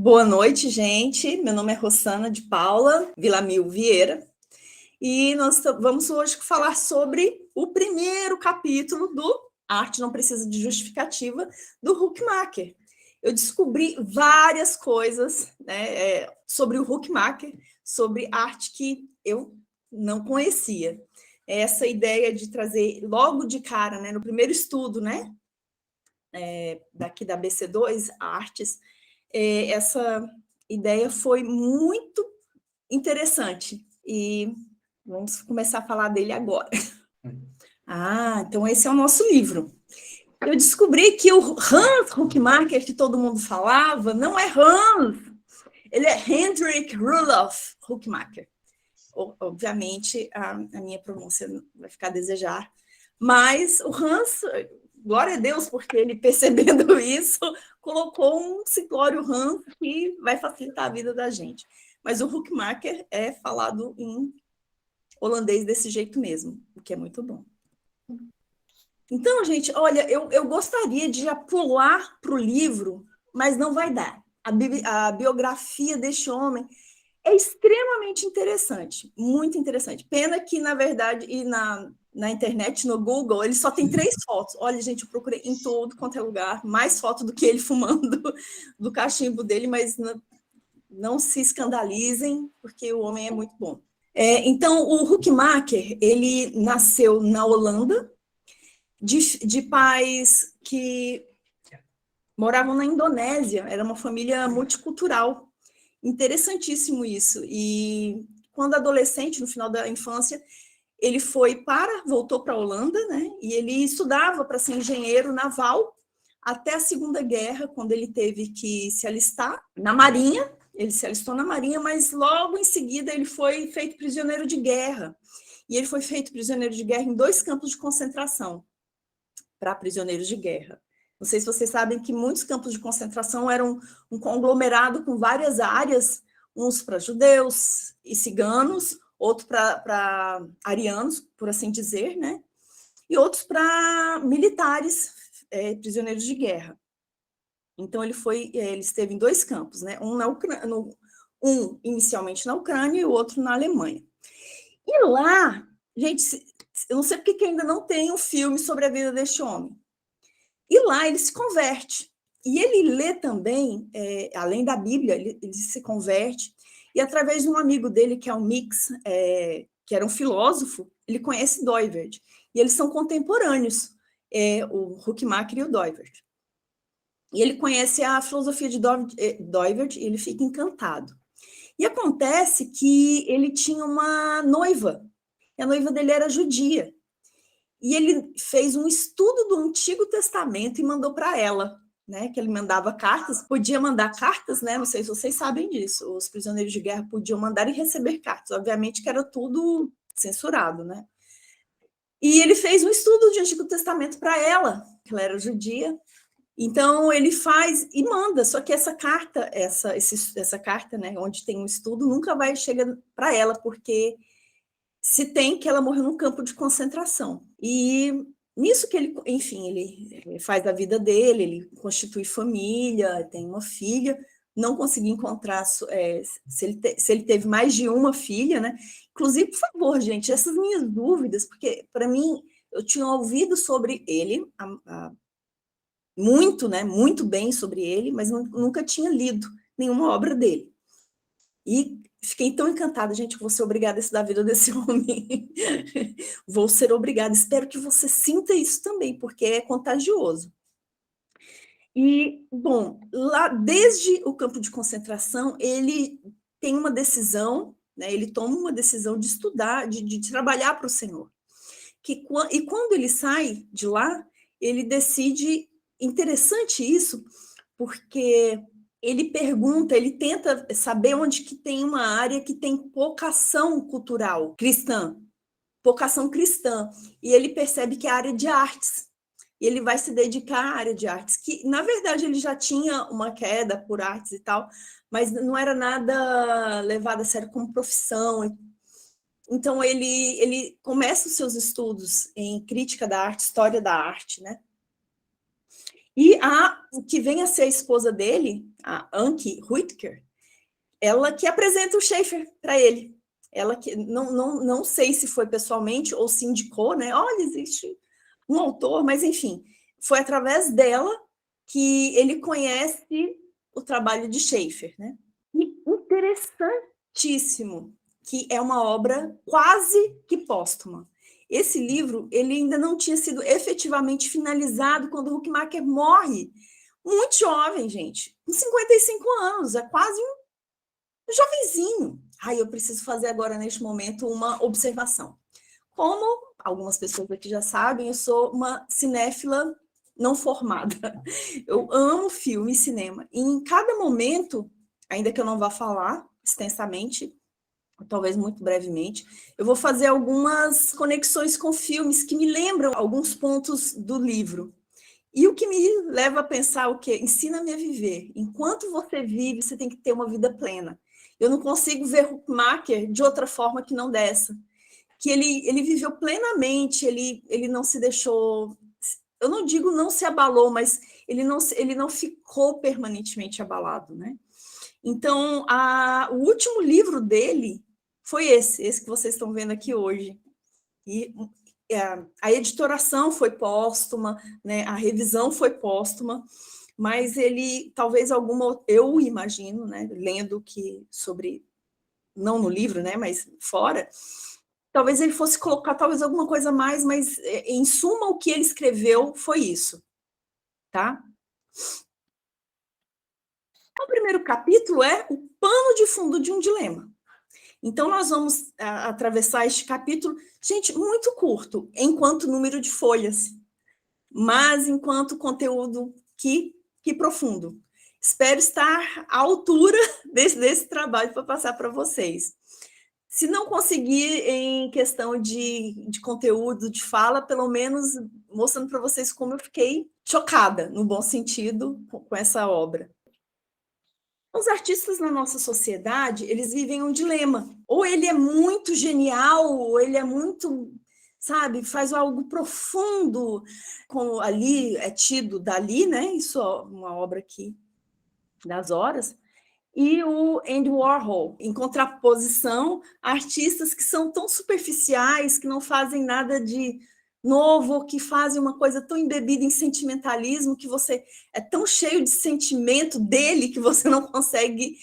Boa noite, gente. Meu nome é Rossana de Paula Villamil Vieira e nós vamos hoje falar sobre o primeiro capítulo do Arte Não Precisa de Justificativa, do Huckmacher. Eu descobri várias coisas, né, sobre o Huckmacher, sobre arte que eu não conhecia. Essa ideia de trazer logo de cara, né, no primeiro estudo, né, daqui da BC2, Artes, essa ideia foi muito interessante e vamos começar a falar dele agora. Então esse é o nosso livro. Eu descobri que o Hans Huckmacher, que todo mundo falava, não é Hans, ele é Hendrik Rudolf Huckmacher. Obviamente, a minha pronúncia vai ficar a desejar, mas o Hans, glória a Deus, porque ele, percebendo isso, colocou um simplório Hans que vai facilitar a vida da gente. Mas o Huckmacher é falado em holandês desse jeito mesmo, o que é muito bom. Então, gente, olha, eu gostaria de já pular para o livro, mas não vai dar. A biografia deste homem é extremamente interessante, muito interessante. Pena que, na verdade, e na internet, no Google, ele só tem 3 fotos. Olha, gente, eu procurei em todo quanto é lugar, mais foto do que ele fumando do cachimbo dele, mas não se escandalizem, porque o homem é muito bom. Então, o Huckmacher, ele nasceu na Holanda, de pais que moravam na Indonésia, era uma família multicultural. Interessantíssimo isso. E quando adolescente, no final da infância, ele voltou para a Holanda, né? E ele estudava para ser engenheiro naval até a Segunda Guerra, quando ele teve que se alistar na Marinha. Ele se alistou na Marinha, mas logo em seguida ele foi feito prisioneiro de guerra. E ele foi feito prisioneiro de guerra em 2 campos de concentração para prisioneiros de guerra. Não sei se vocês sabem que muitos campos de concentração eram um conglomerado com várias áreas, uns para judeus e ciganos, outros para arianos, por assim dizer, né? E outros para militares, prisioneiros de guerra. Então, ele esteve em 2 campos, né? Um inicialmente na Ucrânia e o outro na Alemanha. E lá, gente, eu não sei porque que ainda não tem um filme sobre a vida deste homem. E lá ele se converte. E ele lê também, além da Bíblia, ele se converte, e através de um amigo dele, que é o Mix, que era um filósofo, ele conhece Doivert. E eles são contemporâneos, o Huckmacher e o Doivert. E ele conhece a filosofia de Doivert e ele fica encantado. E acontece que ele tinha uma noiva, e a noiva dele era judia. E ele fez um estudo do Antigo Testamento e mandou para ela, né? Que ele mandava cartas, podia mandar cartas, né? Não sei se vocês sabem disso. Os prisioneiros de guerra podiam mandar e receber cartas. Obviamente que era tudo censurado, né? E ele fez um estudo do Antigo Testamento para ela, que ela era judia. Então ele faz e manda. Só que essa carta, essa carta, né? Onde tem um estudo, nunca vai chegar para ela, porque se tem que ela morreu num campo de concentração. E nisso que ele, enfim, ele faz a vida dele, ele constitui família, tem uma filha, não consegui encontrar se ele teve mais de uma filha, né? Inclusive, por favor, gente, essas minhas dúvidas, porque para mim, eu tinha ouvido sobre ele, muito, né? Muito bem sobre ele, mas nunca tinha lido nenhuma obra dele. E fiquei tão encantada, gente, vou ser obrigada a estudar a vida desse homem. Vou ser obrigada. Espero que você sinta isso também, porque é contagioso. E, bom, lá desde o campo de concentração, ele tem uma decisão, né, ele toma uma decisão de estudar, de trabalhar para o Senhor. E quando ele sai de lá, ele decide, interessante isso, porque ele pergunta, ele tenta saber onde que tem uma área que tem pouca ação cultural cristã, pouca ação cristã, e ele percebe que é a área de artes, e ele vai se dedicar à área de artes, que, na verdade, ele já tinha uma queda por artes e tal, mas não era nada levado a sério como profissão. Então, ele começa os seus estudos em crítica da arte, história da arte, né? E o que vem a ser a esposa dele, a Anke Rüttger, ela que apresenta o Schaeffer para ele. Ela que não sei se foi pessoalmente ou se indicou, né? Olha, existe um autor, mas enfim, foi através dela que ele conhece o trabalho de Schaeffer, né? E interessantíssimo que é uma obra quase que póstuma. Esse livro ele ainda não tinha sido efetivamente finalizado quando o Huckmacher morre. Muito jovem, gente, com 55 anos, é quase um jovenzinho. Eu preciso fazer agora, neste momento, uma observação. Como algumas pessoas aqui já sabem, eu sou uma cinéfila não formada. Eu amo filme e cinema. E em cada momento, ainda que eu não vá falar extensamente, talvez muito brevemente, eu vou fazer algumas conexões com filmes que me lembram alguns pontos do livro. E o que me leva a pensar o quê? Ensina-me a viver. Enquanto você vive, você tem que ter uma vida plena. Eu não consigo ver Huckmacher de outra forma que não dessa. Que ele viveu plenamente, ele não se deixou... Eu não digo não se abalou, mas ele não ficou permanentemente abalado, né? Então, o último livro dele foi esse que vocês estão vendo aqui hoje. E a editoração foi póstuma, né? A revisão foi póstuma, mas ele, talvez eu imagino, né? Lendo sobre, não no livro, né? Mas fora, talvez ele fosse colocar talvez alguma coisa mais, mas em suma o que ele escreveu foi isso, tá? O primeiro capítulo é o pano de fundo de um dilema. Então, nós vamos atravessar este capítulo, gente, muito curto, enquanto número de folhas, mas enquanto conteúdo que profundo. Espero estar à altura desse trabalho para passar para vocês. Se não conseguir em questão de conteúdo, de fala, pelo menos mostrando para vocês como eu fiquei chocada, no bom sentido, com essa obra. Os artistas na nossa sociedade, eles vivem um dilema. Ou ele é muito genial, ou ele é muito, sabe, faz algo profundo, como ali é tido Dali, né? Isso é uma obra aqui das horas. E o Andy Warhol, em contraposição a artistas que são tão superficiais, que não fazem nada de novo, que fazem uma coisa tão embebida em sentimentalismo, que você é tão cheio de sentimento dele que você não consegue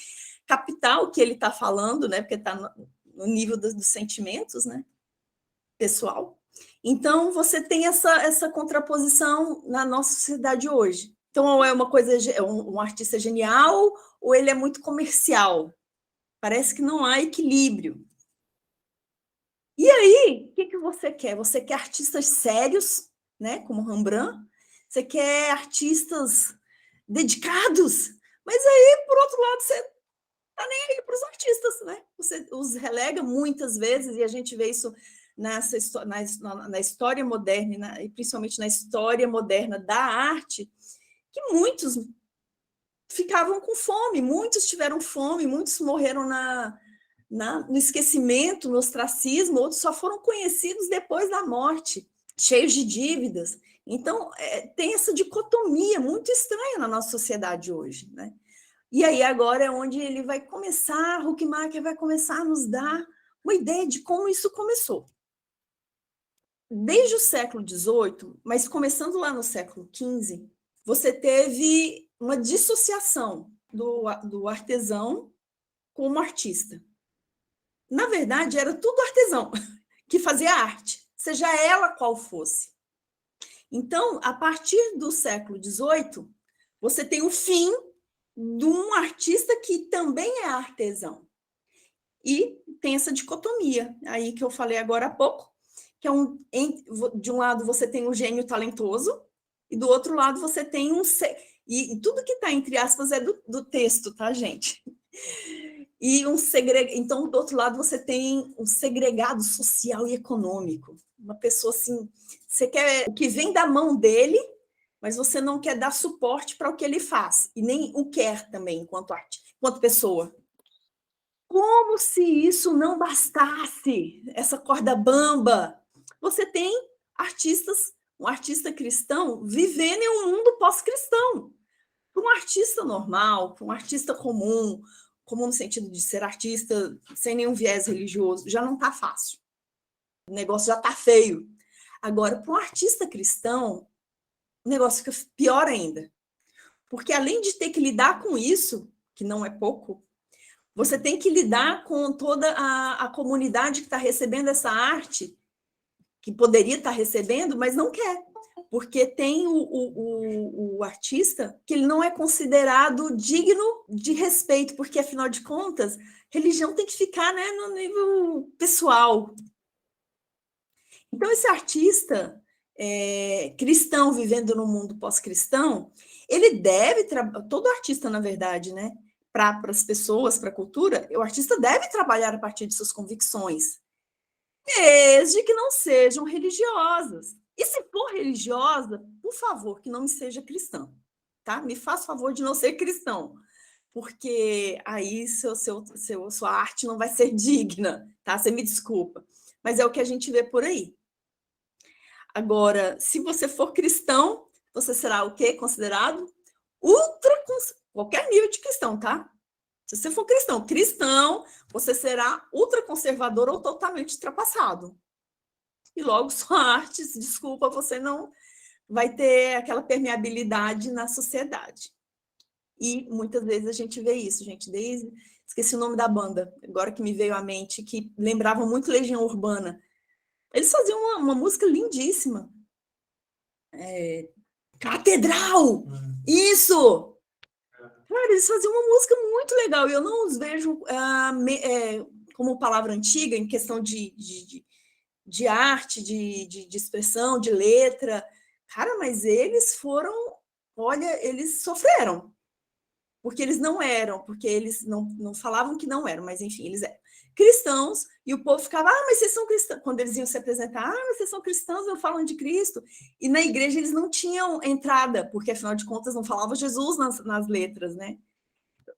captar o que ele está falando, né? Porque está no nível dos sentimentos, né? Pessoal. Então, você tem essa contraposição na nossa sociedade hoje. Então, ou é uma coisa, um artista genial, ou ele é muito comercial. Parece que não há equilíbrio. E aí, o que você quer? Você quer artistas sérios, né? Como Rembrandt? Você quer artistas dedicados? Mas aí, por outro lado, você está nem aí para os artistas, né? Você os relega muitas vezes, e a gente vê isso na história moderna, e principalmente na história moderna da arte, que muitos ficavam com fome, muitos tiveram fome, muitos morreram no esquecimento, no ostracismo, outros só foram conhecidos depois da morte, cheios de dívidas. Então, tem essa dicotomia muito estranha na nossa sociedade hoje, né? E aí agora é onde ele vai começar, Huckmacher vai começar a nos dar uma ideia de como isso começou. Desde o século XVIII, mas começando lá no século XV, você teve uma dissociação do artesão como artista. Na verdade, era tudo artesão que fazia arte, seja ela qual fosse. Então, a partir do século XVIII, você tem o fim de um artista que também é artesão. E tem essa dicotomia aí que eu falei agora há pouco, que de um lado você tem um gênio talentoso, e do outro lado você tem e tudo que está entre aspas é do texto, tá, gente? E então, do outro lado, você tem um segregado social e econômico. Uma pessoa assim, você quer o que vem da mão dele, mas você não quer dar suporte para o que ele faz, e nem o quer também, enquanto pessoa. Como se isso não bastasse, essa corda bamba. Você tem artistas um artista cristão vivendo em um mundo pós-cristão. Para um artista normal, para um artista comum no sentido de ser artista sem nenhum viés religioso, já não está fácil. O negócio já está feio. Agora, para um artista cristão, o negócio fica pior ainda. Porque além de ter que lidar com isso, que não é pouco, você tem que lidar com toda a comunidade que está recebendo essa arte, que poderia estar recebendo, mas não quer. Porque tem o artista que ele não é considerado digno de respeito, porque, afinal de contas, religião tem que ficar, né, no nível pessoal. Então, esse artista cristão vivendo no mundo pós-cristão, ele deve, todo artista, na verdade, né, para as pessoas, para a cultura, o artista deve trabalhar a partir de suas convicções, desde que não sejam religiosas. E se for religiosa, por favor, que não me seja cristã, tá? Me faça favor de não ser cristão, porque aí sua arte não vai ser digna, tá? Você me desculpa, mas é o que a gente vê por aí. Agora, se você for cristão, você será o quê? Considerado qualquer nível de cristão, tá? Se você for cristão, você será ultraconservador ou totalmente ultrapassado. E logo sua arte, desculpa, você não vai ter aquela permeabilidade na sociedade. E muitas vezes a gente vê isso, gente, esqueci o nome da banda, agora que me veio à mente, que lembrava muito Legião Urbana. Eles faziam uma música lindíssima. Catedral! Isso! Cara, eles faziam uma música muito legal, e eu não os vejo como palavra antiga, em questão de arte, de expressão, de letra. Cara, mas eles foram... Olha, eles sofreram. Porque eles não eram, porque eles não falavam que não eram, mas enfim, eles eram cristãos, e o povo ficava, mas vocês são cristãos, quando eles iam se apresentar, mas vocês são cristãos, não falam de Cristo, e na igreja eles não tinham entrada, porque afinal de contas não falava Jesus nas letras, né?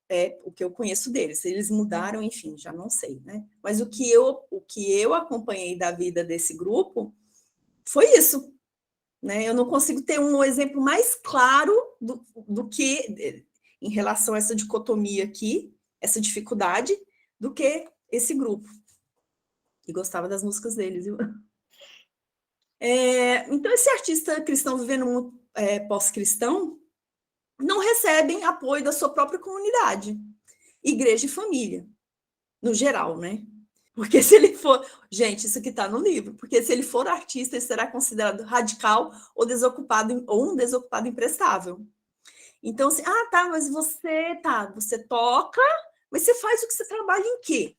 É o que eu conheço deles, se eles mudaram, enfim, já não sei, né? Mas o que eu acompanhei da vida desse grupo foi isso, né? Eu não consigo ter um exemplo mais claro do que em relação a essa dicotomia aqui, essa dificuldade, do que esse grupo, que gostava das músicas deles. Viu? Então, esse artista cristão vivendo um pós-cristão não recebem apoio da sua própria comunidade, igreja e família, no geral, né? Porque se ele for... Gente, isso aqui está no livro. Porque se ele for artista, ele será considerado radical ou um desocupado imprestável. Então, assim, mas você toca, mas você faz o que você trabalha em quê?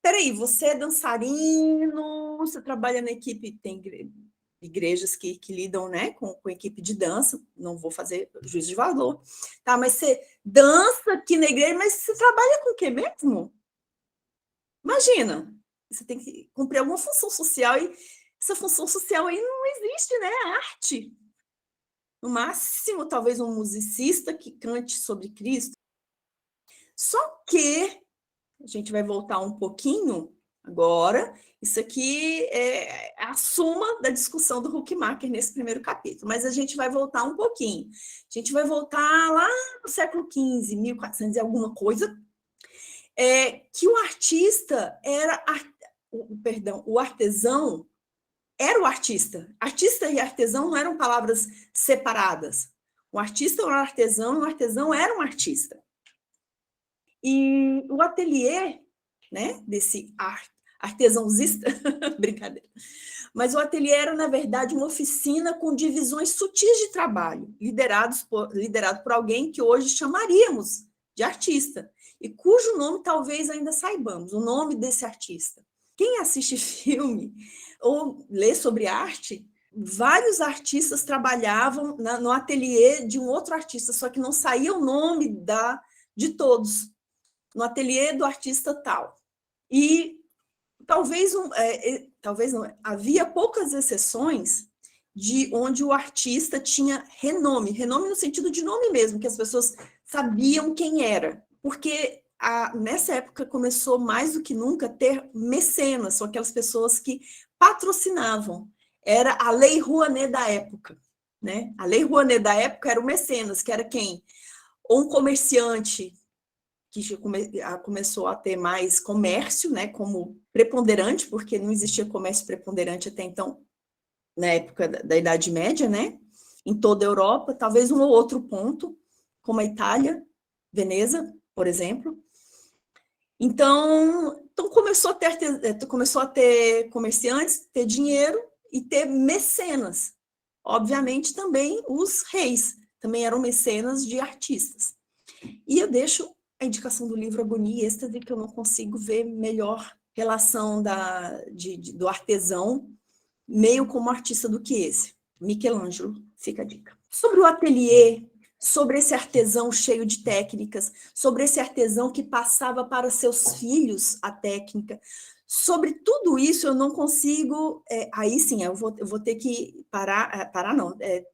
Peraí, você é dançarino, você trabalha na equipe, tem igrejas que lidam, né, com equipe de dança, não vou fazer juízo de valor, tá? Mas você dança aqui na igreja, mas você trabalha com o quê mesmo? Imagina, você tem que cumprir alguma função social e essa função social aí não existe, né? É arte. No máximo, talvez um musicista que cante sobre Cristo. Só que a gente vai voltar um pouquinho agora. Isso aqui é a suma da discussão do Huckmacher nesse primeiro capítulo, mas a gente vai voltar um pouquinho. A gente vai voltar lá no século XV, 1400 e alguma coisa, que o artista era... o artesão era o artista. Artista e artesão não eram palavras separadas. O artista era um artesão e o artesão era um artista. E o ateliê, né, desse artesãozista, brincadeira, mas o ateliê era, na verdade, uma oficina com divisões sutis de trabalho, liderado por alguém que hoje chamaríamos de artista, e cujo nome talvez ainda saibamos, o nome desse artista. Quem assiste filme ou lê sobre arte, vários artistas trabalhavam no ateliê de um outro artista, só que não saía o nome de todos, no ateliê do artista tal. E talvez não, havia poucas exceções de onde o artista tinha renome no sentido de nome mesmo, que as pessoas sabiam quem era, porque nessa época começou mais do que nunca a ter mecenas, são aquelas pessoas que patrocinavam era a Lei Rouanet da época, né? A Lei Rouanet da época era o mecenas, que era quem? Ou um comerciante que começou a ter mais comércio, né, como preponderante, porque não existia comércio preponderante até então, na época da Idade Média, né? Em toda a Europa, talvez um ou outro ponto, como a Itália, Veneza, por exemplo. Então começou a ter comerciantes, ter dinheiro e ter mecenas. Obviamente, também os reis também eram mecenas de artistas. E eu deixo a indicação do livro Agonia e Êxtase, que eu não consigo ver melhor relação do artesão meio como artista do que esse. Michelangelo, fica a dica. Sobre o ateliê, sobre esse artesão cheio de técnicas, sobre esse artesão que passava para seus filhos a técnica, sobre tudo isso eu não consigo, aí sim, eu vou ter que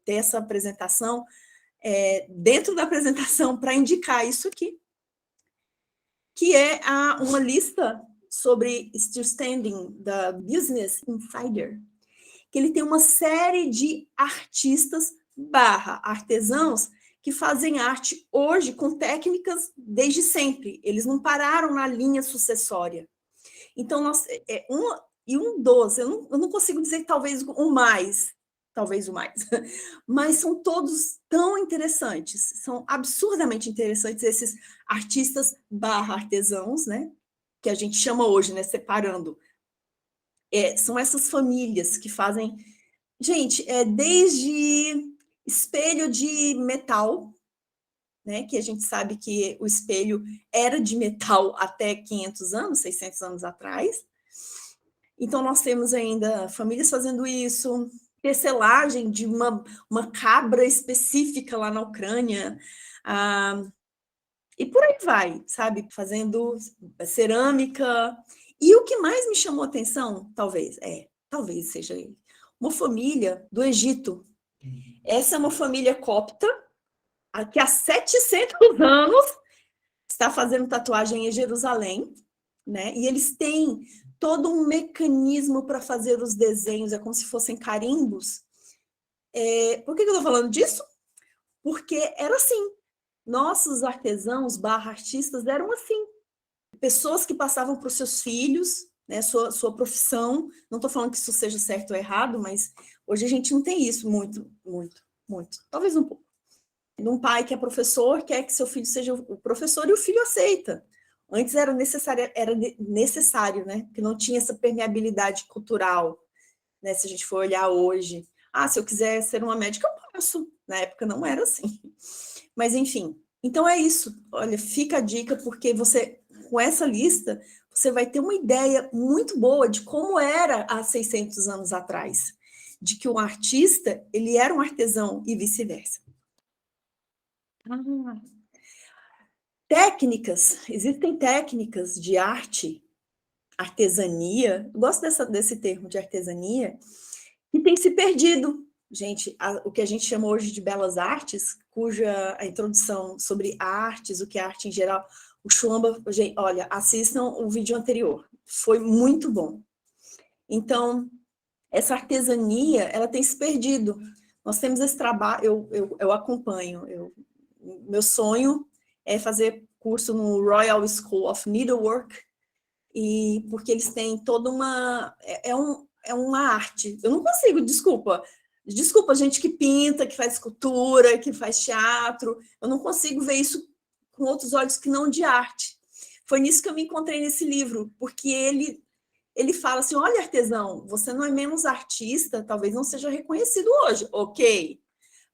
ter essa apresentação, dentro da apresentação, para indicar isso aqui, que é uma lista sobre Still Standing, da Business Insider, que ele tem uma série de artistas artesãos que fazem arte hoje com técnicas desde sempre. Eles não pararam na linha sucessória. Então, eu não consigo dizer talvez o mais, mas são todos tão interessantes, são absurdamente interessantes esses artistas artesãos, né? Que a gente chama hoje, né? Separando. São essas famílias que fazem... Gente, desde espelho de metal, né, que a gente sabe que o espelho era de metal até 500 anos, 600 anos atrás. Então, nós temos ainda famílias fazendo isso, tecelagem de uma cabra específica lá na Ucrânia, e por aí vai, sabe? Fazendo cerâmica. E o que mais me chamou a atenção, talvez seja ele, uma família do Egito. Essa é uma família copta, que há 700 anos está fazendo tatuagem em Jerusalém, né? E eles têm todo um mecanismo para fazer os desenhos, é como se fossem carimbos. Por que eu estou falando disso? Porque era assim. Nossos artesãos, artistas, eram assim. Pessoas que passavam para os seus filhos, né, sua profissão. Não estou falando que isso seja certo ou errado, mas hoje a gente não tem isso muito. Talvez um pouco. Um pai que é professor quer que seu filho seja o professor e o filho aceita. Antes era necessário, né? Porque não tinha essa permeabilidade cultural, né? Se a gente for olhar hoje, se eu quiser ser uma médica, eu posso. Na época não era assim. Mas, enfim, então é isso. Olha, fica a dica, porque com essa lista, você vai ter uma ideia muito boa de como era há 600 anos atrás, de que o artista, ele era um artesão e vice-versa. Existem técnicas de arte, artesania, eu gosto desse termo de artesania, que tem se perdido. Gente, o que a gente chama hoje de belas artes, cuja a introdução sobre artes, o que é arte em geral, o Schwamba, gente, olha, assistam o vídeo anterior, foi muito bom. Então, essa artesania, ela tem se perdido. Nós temos esse trabalho, eu acompanho, meu sonho é fazer curso no Royal School of Needlework, porque eles têm toda uma... É uma arte. Eu não consigo, desculpa, gente que pinta, que faz escultura, que faz teatro. Eu não consigo ver isso com outros olhos que não de arte. Foi nisso que eu me encontrei nesse livro, porque ele fala assim, olha, artesão, você não é menos artista, talvez não seja reconhecido hoje, ok,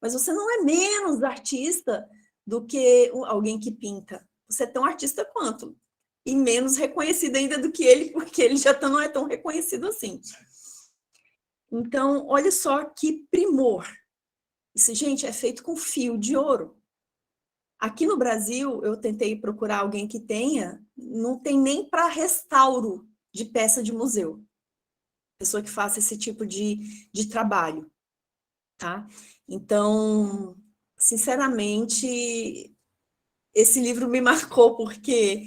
mas você não é menos artista do que alguém que pinta. Você é tão artista quanto. E menos reconhecido ainda do que ele, porque ele já não é tão reconhecido assim. Então, olha só que primor. Isso, gente, é feito com fio de ouro. Aqui no Brasil, eu tentei procurar alguém que tenha, não tem nem para restauro de peça de museu. Pessoa que faça esse tipo de trabalho, tá? Então, sinceramente, esse livro me marcou, porque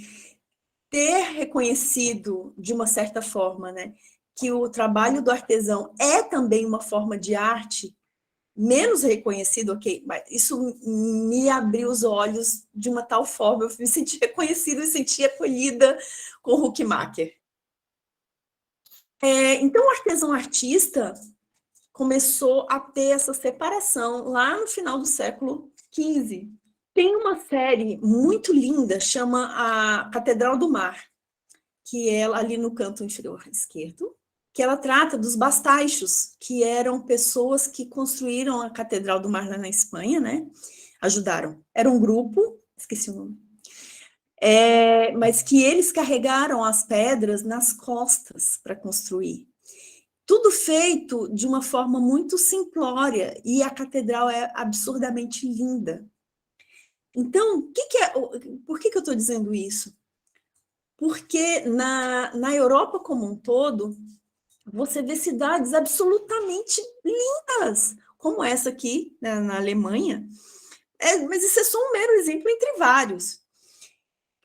ter reconhecido, de uma certa forma, né, que o trabalho do artesão é também uma forma de arte, menos reconhecido, ok, mas isso me abriu os olhos de uma tal forma, eu me senti reconhecida e senti acolhida com o Huckmacher. Então, o artesão artista começou a ter essa separação lá no final do século XV. Tem uma série muito linda, chama a Catedral do Mar, que é ali no canto inferior esquerdo, que ela trata dos bastaixos, que eram pessoas que construíram a Catedral do Mar lá na Espanha, né? Ajudaram. Era um grupo, esqueci o nome, mas que eles carregaram as pedras nas costas para construir. Tudo feito de uma forma muito simplória, e a catedral é absurdamente linda. Então, por que eu estou dizendo isso? Porque na Europa como um todo, você vê cidades absolutamente lindas, como essa aqui, né, na Alemanha, mas isso é só um mero exemplo entre vários.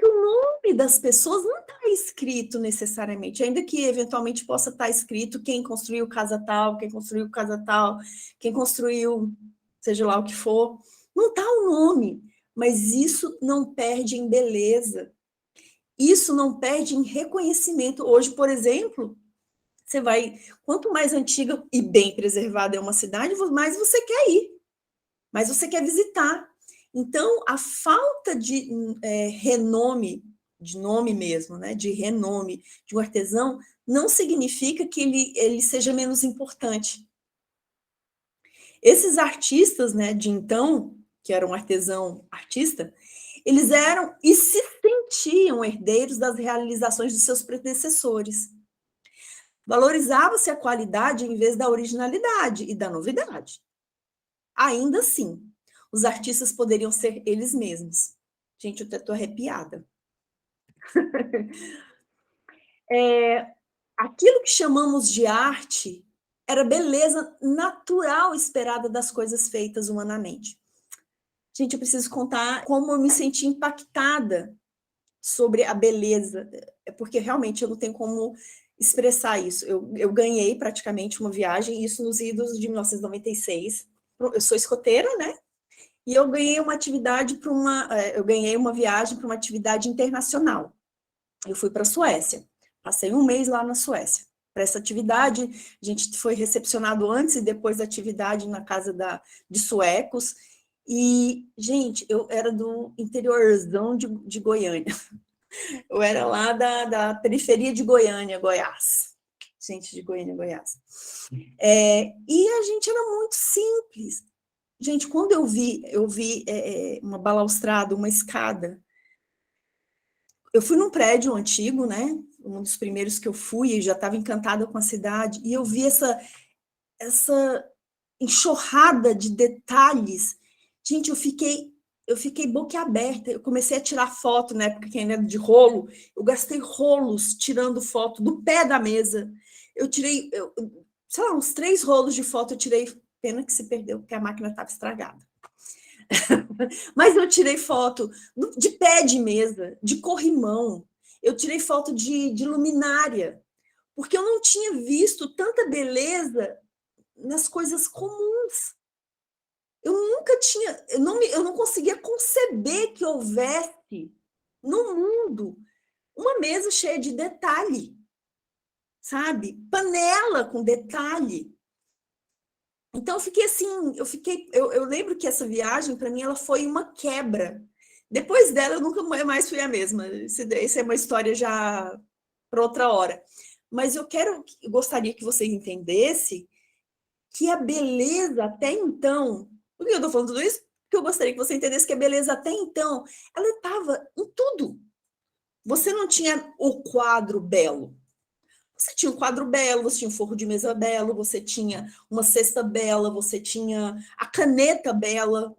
O nome das pessoas não está escrito necessariamente, ainda que eventualmente possa estar escrito quem construiu casa tal, quem construiu casa tal, quem construiu seja lá o que for, não está o nome, mas isso não perde em beleza, isso não perde em reconhecimento. Hoje, por exemplo, você vai, quanto mais antiga e bem preservada é uma cidade, mais você quer ir, mais você quer visitar. Então, a falta de renome, de nome mesmo, né, de renome de um artesão, não significa que ele seja menos importante. Esses artistas, né, de então, que eram artesão artista, eles eram e se sentiam herdeiros das realizações de seus predecessores. Valorizava-se a qualidade em vez da originalidade e da novidade. Ainda assim, os artistas poderiam ser eles mesmos. Gente, eu até estou arrepiada. Aquilo que chamamos de arte era beleza natural esperada das coisas feitas humanamente. Gente, eu preciso contar como eu me senti impactada sobre a beleza, porque realmente eu não tenho como expressar isso. Eu ganhei praticamente uma viagem, isso nos idos de 1996. Eu sou escoteira, né? E eu ganhei uma atividade eu ganhei uma viagem para uma atividade internacional. Eu fui para a Suécia, passei um mês lá na Suécia. Para essa atividade, a gente foi recepcionado antes e depois da atividade na casa de suecos. E, gente, eu era do interiorzão de Goiânia. Eu era lá da periferia de Goiânia, Goiás. Gente de Goiânia, Goiás. E a gente era muito simples. Gente, quando eu vi uma balaustrada, uma escada. Eu fui num prédio antigo, né? Um dos primeiros que eu fui, e já estava encantada com a cidade, e eu vi essa enxurrada de detalhes. Gente, eu fiquei boquiaberta. Eu comecei a tirar foto, né? Porque ainda era de rolo. Eu gastei rolos tirando foto do pé da mesa. Eu tirei, sei lá, uns 3 rolos de foto eu tirei. Pena que se perdeu, porque a máquina estava estragada. Mas eu tirei foto de pé de mesa, de corrimão. Eu tirei foto de luminária, porque eu não tinha visto tanta beleza nas coisas comuns. Eu nunca tinha, eu não conseguia conceber que houvesse no mundo uma mesa cheia de detalhe, sabe? Panela com detalhe. Então eu fiquei assim, eu lembro que essa viagem para mim ela foi uma quebra. Depois dela eu nunca mais fui a mesma. Essa é uma história já para outra hora. Mas eu gostaria que você entendesse que a beleza até então, por que eu estou falando tudo isso? Porque eu gostaria que você entendesse que a beleza até então, ela estava em tudo. Você não tinha o quadro belo. Você tinha um quadro belo, você tinha um forro de mesa belo, você tinha uma cesta bela, você tinha a caneta bela.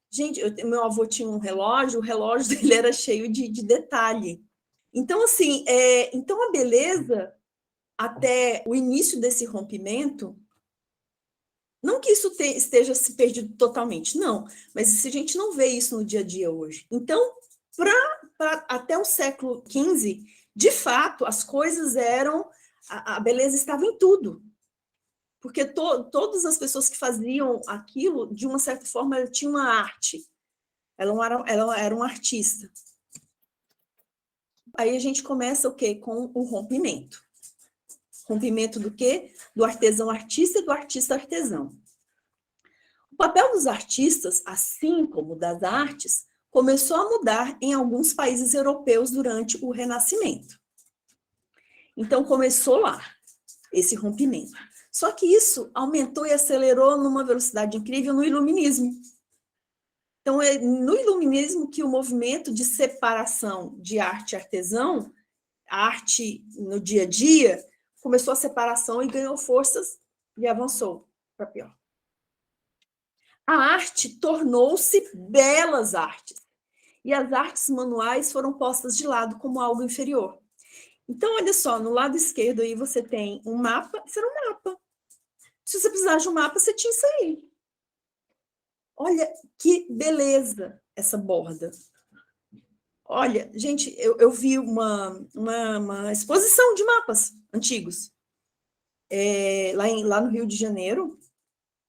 Gente, meu avô tinha um relógio, o relógio dele era cheio de detalhe. Então, assim, então a beleza, até o início desse rompimento, não que isso esteja se perdido totalmente, não, mas se a gente não vê isso no dia a dia hoje. Então, até o século XV, de fato, as coisas eram a beleza estava em tudo. Porque todas as pessoas que faziam aquilo, de uma certa forma, ela tinha uma arte. Ela era um artista. Aí a gente começa o quê? Com o rompimento. Rompimento do quê? Do artesão artista e do artista artesão. O papel dos artistas, assim como das artes, começou a mudar em alguns países europeus durante o Renascimento. Então, começou lá, esse rompimento. Só que isso aumentou e acelerou numa velocidade incrível no iluminismo. Então, é no iluminismo que o movimento de separação de arte e artesão, arte no dia a dia, começou a separação e ganhou forças e avançou para pior. A arte tornou-se belas artes, e as artes manuais foram postas de lado como algo inferior. Então, olha só, no lado esquerdo aí você tem um mapa, isso era um mapa. Se você precisar de um mapa, você tinha isso aí. Olha que beleza essa borda. Olha, gente, eu vi uma exposição de mapas antigos lá no Rio de Janeiro.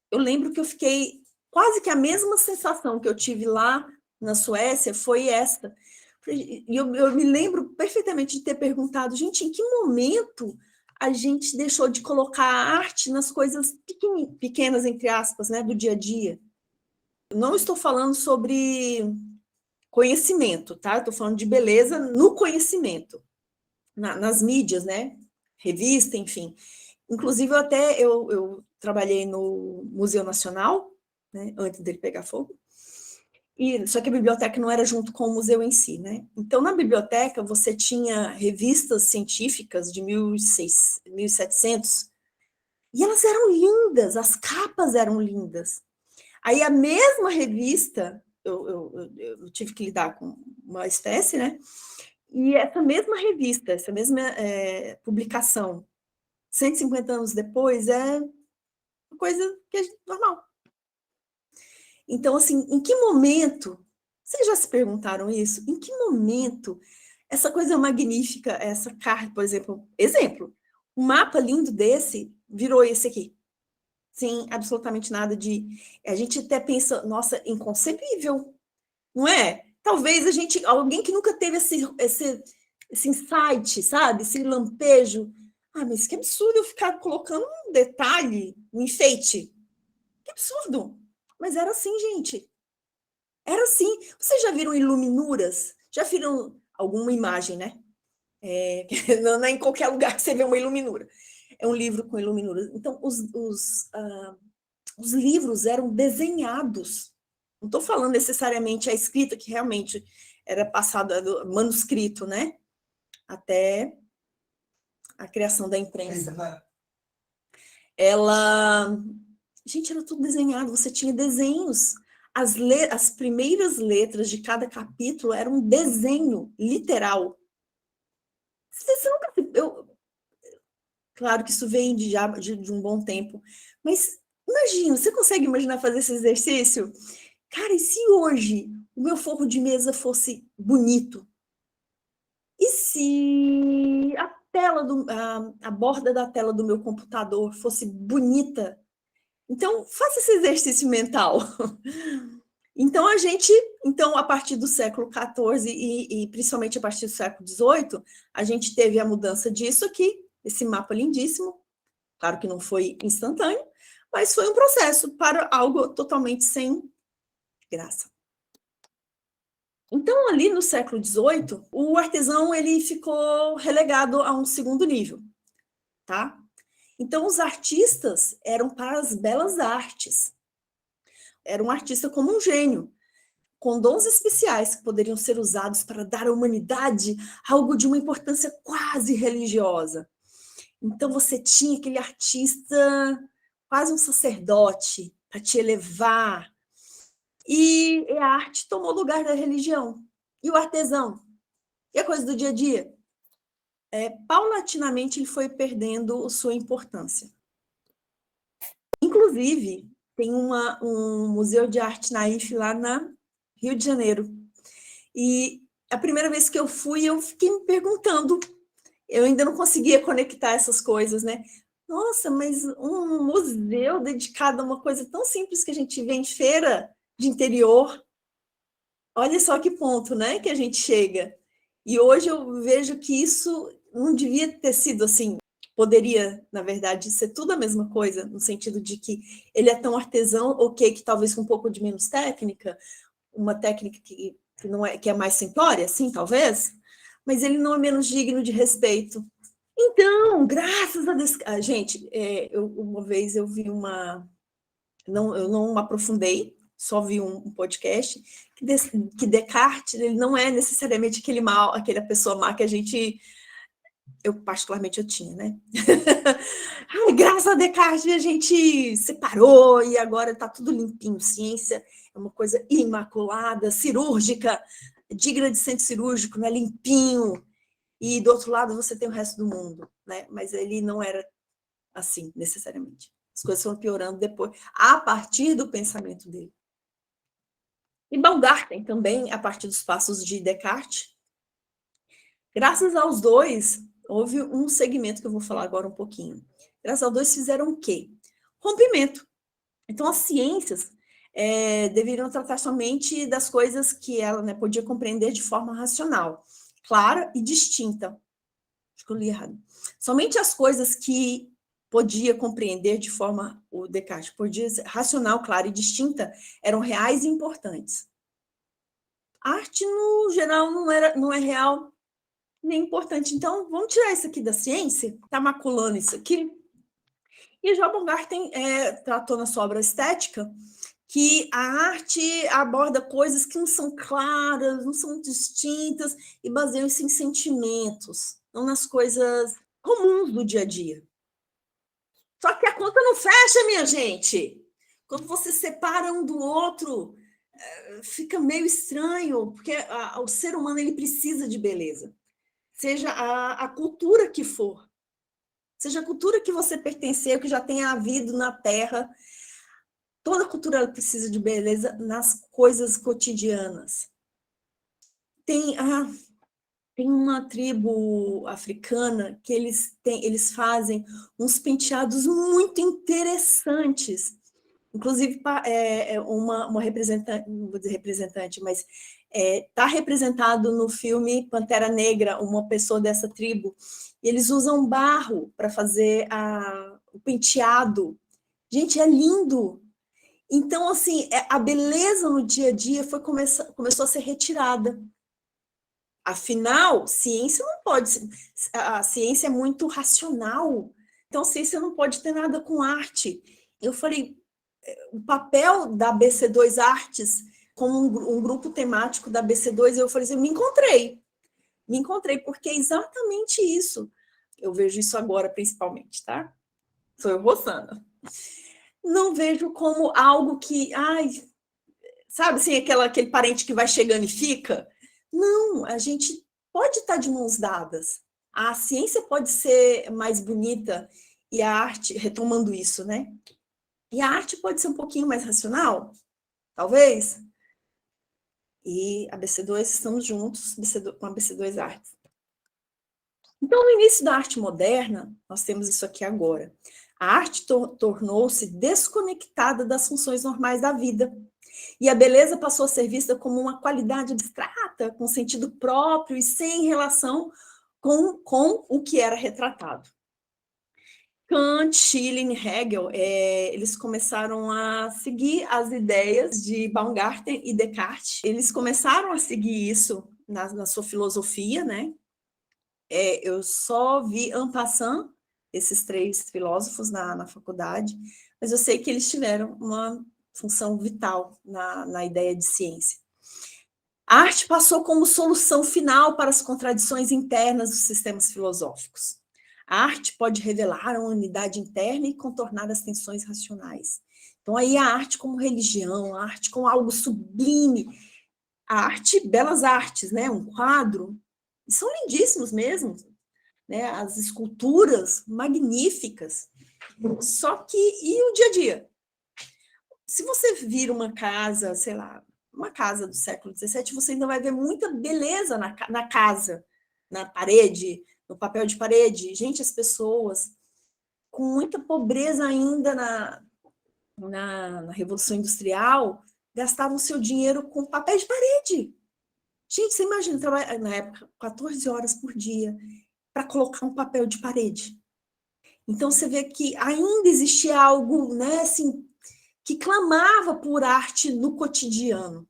Eu lembro que eu fiquei quase que a mesma sensação que eu tive lá na Suécia foi esta. E eu me lembro perfeitamente de ter perguntado, gente, em que momento a gente deixou de colocar a arte nas coisas pequenas, entre aspas, né, do dia a dia? Eu não estou falando sobre conhecimento, tá? Estou falando de beleza no conhecimento, nas mídias, né? Revista, enfim. Inclusive, eu trabalhei no Museu Nacional, né, antes dele pegar fogo, só que a biblioteca não era junto com o museu em si, né? Então, na biblioteca, você tinha revistas científicas de 1700, e elas eram lindas, as capas eram lindas. Aí, a mesma revista, eu tive que lidar com uma espécie, né? E essa mesma revista, essa mesma publicação, 150 anos depois, é uma coisa que é normal. Então, assim, em que momento, vocês já se perguntaram isso? Em que momento essa coisa magnífica, essa carta, por exemplo, um mapa lindo desse virou esse aqui, sem absolutamente nada de... A gente até pensa, nossa, inconcebível, não é? Talvez alguém que nunca teve esse insight, sabe? Esse lampejo. Ah, mas que absurdo eu ficar colocando um detalhe, um enfeite. Que absurdo! Mas era assim, gente. Era assim. Vocês já viram iluminuras? Já viram alguma imagem, né? Não é em qualquer lugar que você vê uma iluminura. É um livro com iluminuras. Então, os livros eram desenhados. Não estou falando necessariamente a escrita, que realmente era passada do manuscrito, né? Até a criação da imprensa. Gente, era tudo desenhado, você tinha desenhos. As primeiras letras de cada capítulo eram um desenho literal. Claro que isso vem de um bom tempo, mas imagina, você consegue imaginar fazer esse exercício? Cara, e se hoje o meu forro de mesa fosse bonito? E se a borda da tela do meu computador fosse bonita? Então, faça esse exercício mental. Então, a partir do século XIV e principalmente a partir do século XVIII, a gente teve a mudança disso aqui, esse mapa lindíssimo. Claro que não foi instantâneo, mas foi um processo para algo totalmente sem graça. Então, ali no século XVIII, o artesão ele ficou relegado a um segundo nível, tá? Então, os artistas eram para as belas artes. Era um artista como um gênio, com dons especiais que poderiam ser usados para dar à humanidade algo de uma importância quase religiosa. Então, você tinha aquele artista, quase um sacerdote, para te elevar. E a arte tomou lugar da religião. E o artesão? E a coisa do dia a dia? Paulatinamente, ele foi perdendo sua importância. Inclusive, tem um museu de arte naif lá na Rio de Janeiro. E a primeira vez que eu fui, eu fiquei me perguntando, eu ainda não conseguia conectar essas coisas, né? Nossa, mas um museu dedicado a uma coisa tão simples que a gente vê em feira de interior, olha só que ponto, né, que a gente chega. E hoje eu vejo que isso não devia ter sido assim. Poderia, na verdade, ser tudo a mesma coisa, no sentido de que ele é tão artesão, ok, que talvez com um pouco de menos técnica, uma técnica que não é, que é mais simplória, assim, talvez, mas ele não é menos digno de respeito. Então, graças a Deus. Gente, uma vez eu vi uma. Não, eu não aprofundei, só vi um podcast que Descartes ele não é necessariamente aquela pessoa má que a gente. Eu, particularmente, eu tinha, né? Ai, graças a Descartes a gente separou e agora está tudo limpinho. Ciência é uma coisa imaculada, cirúrgica, digna de centro cirúrgico, né? Limpinho. E do outro lado você tem o resto do mundo, né? Mas ele não era assim, necessariamente. As coisas foram piorando depois, a partir do pensamento dele. E Baumgarten também, a partir dos passos de Descartes. Graças aos dois, houve um segmento que eu vou falar agora um pouquinho. Graças aos dois fizeram o quê? Rompimento. Então, as ciências deveriam tratar somente das coisas que ela, né, podia compreender de forma racional, clara e distinta. Acho que eu li errado. Somente as coisas que podia compreender de forma, o Descartes podia ser racional, clara e distinta, eram reais e importantes. A arte, no geral, não é real nem importante. Então, vamos tirar isso aqui da ciência, está maculando isso aqui. E João Baumgarten tratou na sua obra Estética que a arte aborda coisas que não são claras, não são distintas e baseiam-se em sentimentos, não nas coisas comuns do dia a dia. Só que a conta não fecha, minha gente. Quando você separa um do outro, fica meio estranho, porque o ser humano ele precisa de beleza. Seja a cultura que for, seja a cultura que você pertencer, que já tenha havido na Terra, toda cultura precisa de beleza nas coisas cotidianas. Tem uma tribo africana que eles fazem uns penteados muito interessantes. Inclusive, uma representante, não vou dizer representante, mas está representado no filme Pantera Negra, uma pessoa dessa tribo. E eles usam barro para fazer o penteado. Gente, é lindo! Então, assim, a beleza no dia a dia começou a ser retirada. Afinal, ciência não pode. A ciência é muito racional. Então, ciência não pode ter nada com arte. Eu falei, o papel da BC2 Artes, como um grupo temático da BC2, eu falei assim, me encontrei, porque é exatamente isso. Eu vejo isso agora, principalmente, tá? Sou eu, Rosana. Não vejo como algo que, sabe assim, aquele parente que vai chegando e fica? Não, a gente pode estar de mãos dadas. A ciência pode ser mais bonita e a arte, retomando isso, né? E a arte pode ser um pouquinho mais racional, talvez. E a BC2 estamos juntos com a BC2 Artes. Então, no início da arte moderna, nós temos isso aqui agora. A arte tornou-se desconectada das funções normais da vida. E a beleza passou a ser vista como uma qualidade abstrata, com sentido próprio e sem relação com o que era retratado. Kant, Schelling, Hegel, eles começaram a seguir as ideias de Baumgarten e Descartes. Eles começaram a seguir isso na sua filosofia, né? Eu só vi en passant esses três filósofos na faculdade, mas eu sei que eles tiveram uma função vital na ideia de ciência. A arte passou como solução final para as contradições internas dos sistemas filosóficos. A arte pode revelar a unidade interna e contornar as tensões racionais. Então, aí a arte como religião, a arte como algo sublime, a arte, belas artes, né? Um quadro, são lindíssimos mesmo, né? As esculturas magníficas. Só que, e o dia a dia? Se você vir uma casa, sei lá, uma casa do século XVII, você ainda vai ver muita beleza na casa, na parede, no papel de parede. Gente, as pessoas com muita pobreza ainda na Revolução Industrial gastavam seu dinheiro com papel de parede. Gente, você imagina trabalhar, na época, 14 horas por dia para colocar um papel de parede. Então, você vê que ainda existia algo, né, assim, que clamava por arte no cotidiano.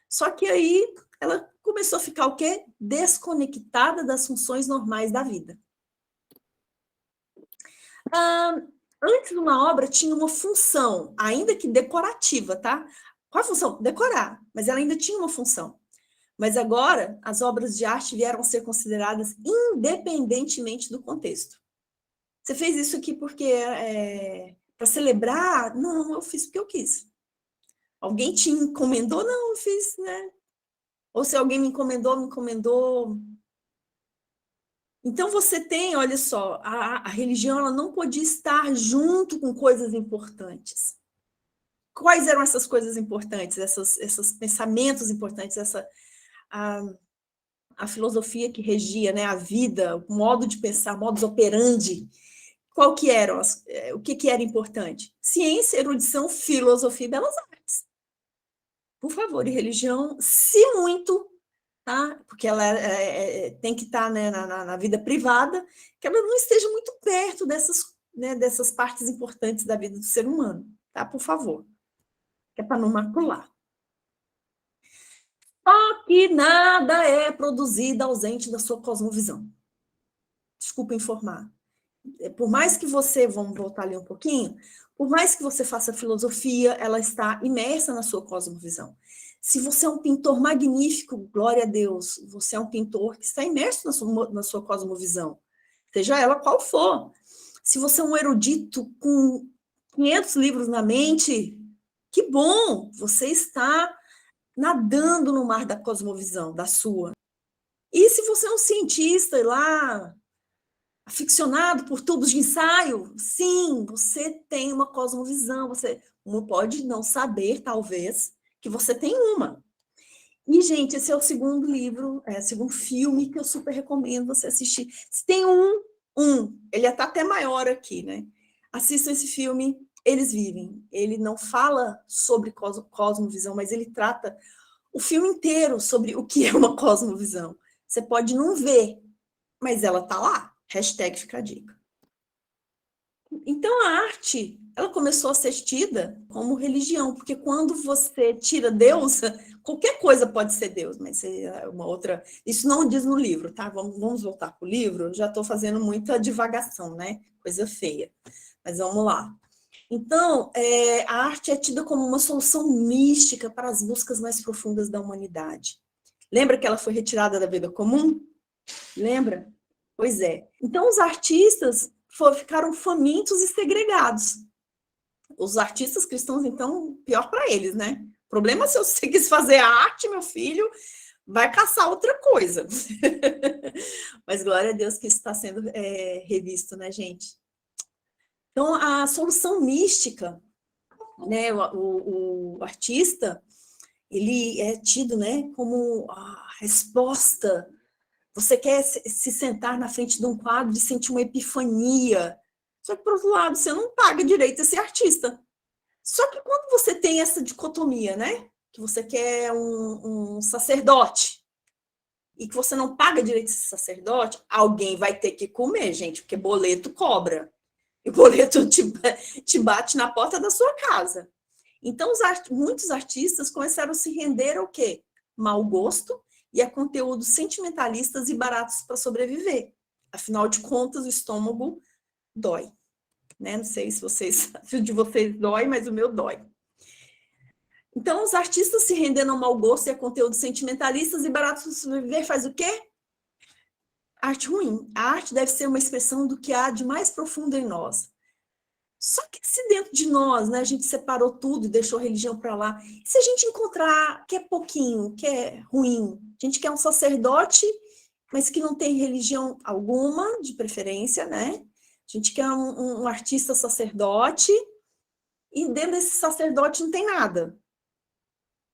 Só que aí ela começou a ficar o quê? Desconectada das funções normais da vida. Antes de uma obra tinha uma função, ainda que decorativa, tá? Qual a função? Decorar, mas ela ainda tinha uma função. Mas agora, as obras de arte vieram a ser consideradas independentemente do contexto. Você fez isso aqui porque para celebrar? Não, eu fiz porque eu quis. Alguém te encomendou? Não, eu fiz, né? Ou se alguém me encomendou. Então, você tem, olha só, a religião ela não podia estar junto com coisas importantes. Quais eram essas coisas importantes, esses pensamentos importantes, a filosofia que regia, né, a vida, o modo de pensar, modus operandi? Qual que eram o que era importante? Ciência, erudição, filosofia e belas artes. Por favor, e religião, se muito, tá? Porque ela tem que estar, né, na vida privada, que ela não esteja muito perto dessas partes importantes da vida do ser humano, tá? Por favor. Que é para não macular. Só que nada é produzido ausente da sua cosmovisão. Desculpa informar. Por mais que você, vamos voltar ali um pouquinho, por mais que você faça filosofia, ela está imersa na sua cosmovisão. Se você é um pintor magnífico, glória a Deus, você é um pintor que está imerso na sua cosmovisão, seja ela qual for. Se você é um erudito com 500 livros na mente, que bom, você está nadando no mar da cosmovisão, da sua. E se você é um cientista lá, aficionado por tubos de ensaio, sim, você tem uma cosmovisão, você pode não saber, talvez, que você tem uma. E, gente, esse é o segundo livro, o segundo filme que eu super recomendo você assistir. Se tem ele está até maior aqui, né? Assistam esse filme, Eles Vivem. Ele não fala sobre cosmovisão, mas ele trata o filme inteiro sobre o que é uma cosmovisão. Você pode não ver, mas ela está lá. Hashtag fica a dica. Então, a arte, ela começou a ser tida como religião, porque quando você tira Deus, qualquer coisa pode ser Deus, mas é uma outra... Isso não diz no livro, tá? Vamos voltar para o livro, já estou fazendo muita divagação, né? Coisa feia. Mas vamos lá. Então, a arte é tida como uma solução mística para as buscas mais profundas da humanidade. Lembra que ela foi retirada da vida comum? Lembra? Pois é. Então, os artistas ficaram famintos e segregados. Os artistas cristãos, então, pior para eles, né? O problema é se você quis fazer arte, meu filho, vai caçar outra coisa. Mas glória a Deus que isso está sendo revisto, né, gente? Então, a solução mística, né, o artista, ele é tido, né, como a resposta. Você quer se sentar na frente de um quadro e sentir uma epifania. Só que, por outro lado, você não paga direito a ser artista. Só que quando você tem essa dicotomia, né? Que você quer um sacerdote e que você não paga direito a ser sacerdote, alguém vai ter que comer, gente, porque boleto cobra. E o boleto te bate na porta da sua casa. Então, muitos artistas começaram a se render ao quê? Mau gosto e a conteúdos sentimentalistas e baratos para sobreviver. Afinal de contas, o estômago dói. Né? Não sei se o de vocês dói, mas o meu dói. Então, os artistas se rendendo ao mau gosto e a conteúdos sentimentalistas e baratos para sobreviver faz o quê? Arte ruim. A arte deve ser uma expressão do que há de mais profundo em nós. Só que se dentro de nós, né, a gente separou tudo e deixou a religião para lá, e se a gente encontrar que é pouquinho, que é ruim, a gente quer um sacerdote, mas que não tem religião alguma, de preferência, né? A gente quer um artista sacerdote, e dentro desse sacerdote não tem nada.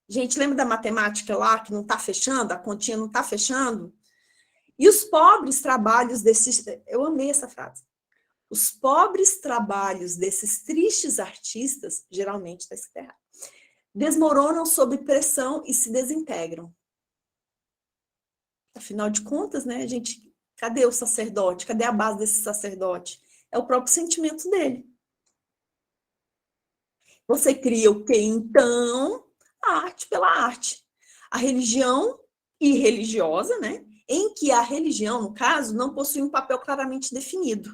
Gente, lembra da matemática lá, que não está fechando, a continha não está fechando? E os pobres trabalhos desses... Eu amei essa frase. Os pobres trabalhos desses tristes artistas, geralmente está escrito errado, desmoronam sob pressão e se desintegram. Afinal de contas, né, gente, cadê o sacerdote? Cadê a base desse sacerdote? É o próprio sentimento dele. Você cria o quê, então? A arte pela arte. A religião irreligiosa, né? Em que a religião, no caso, não possui um papel claramente definido.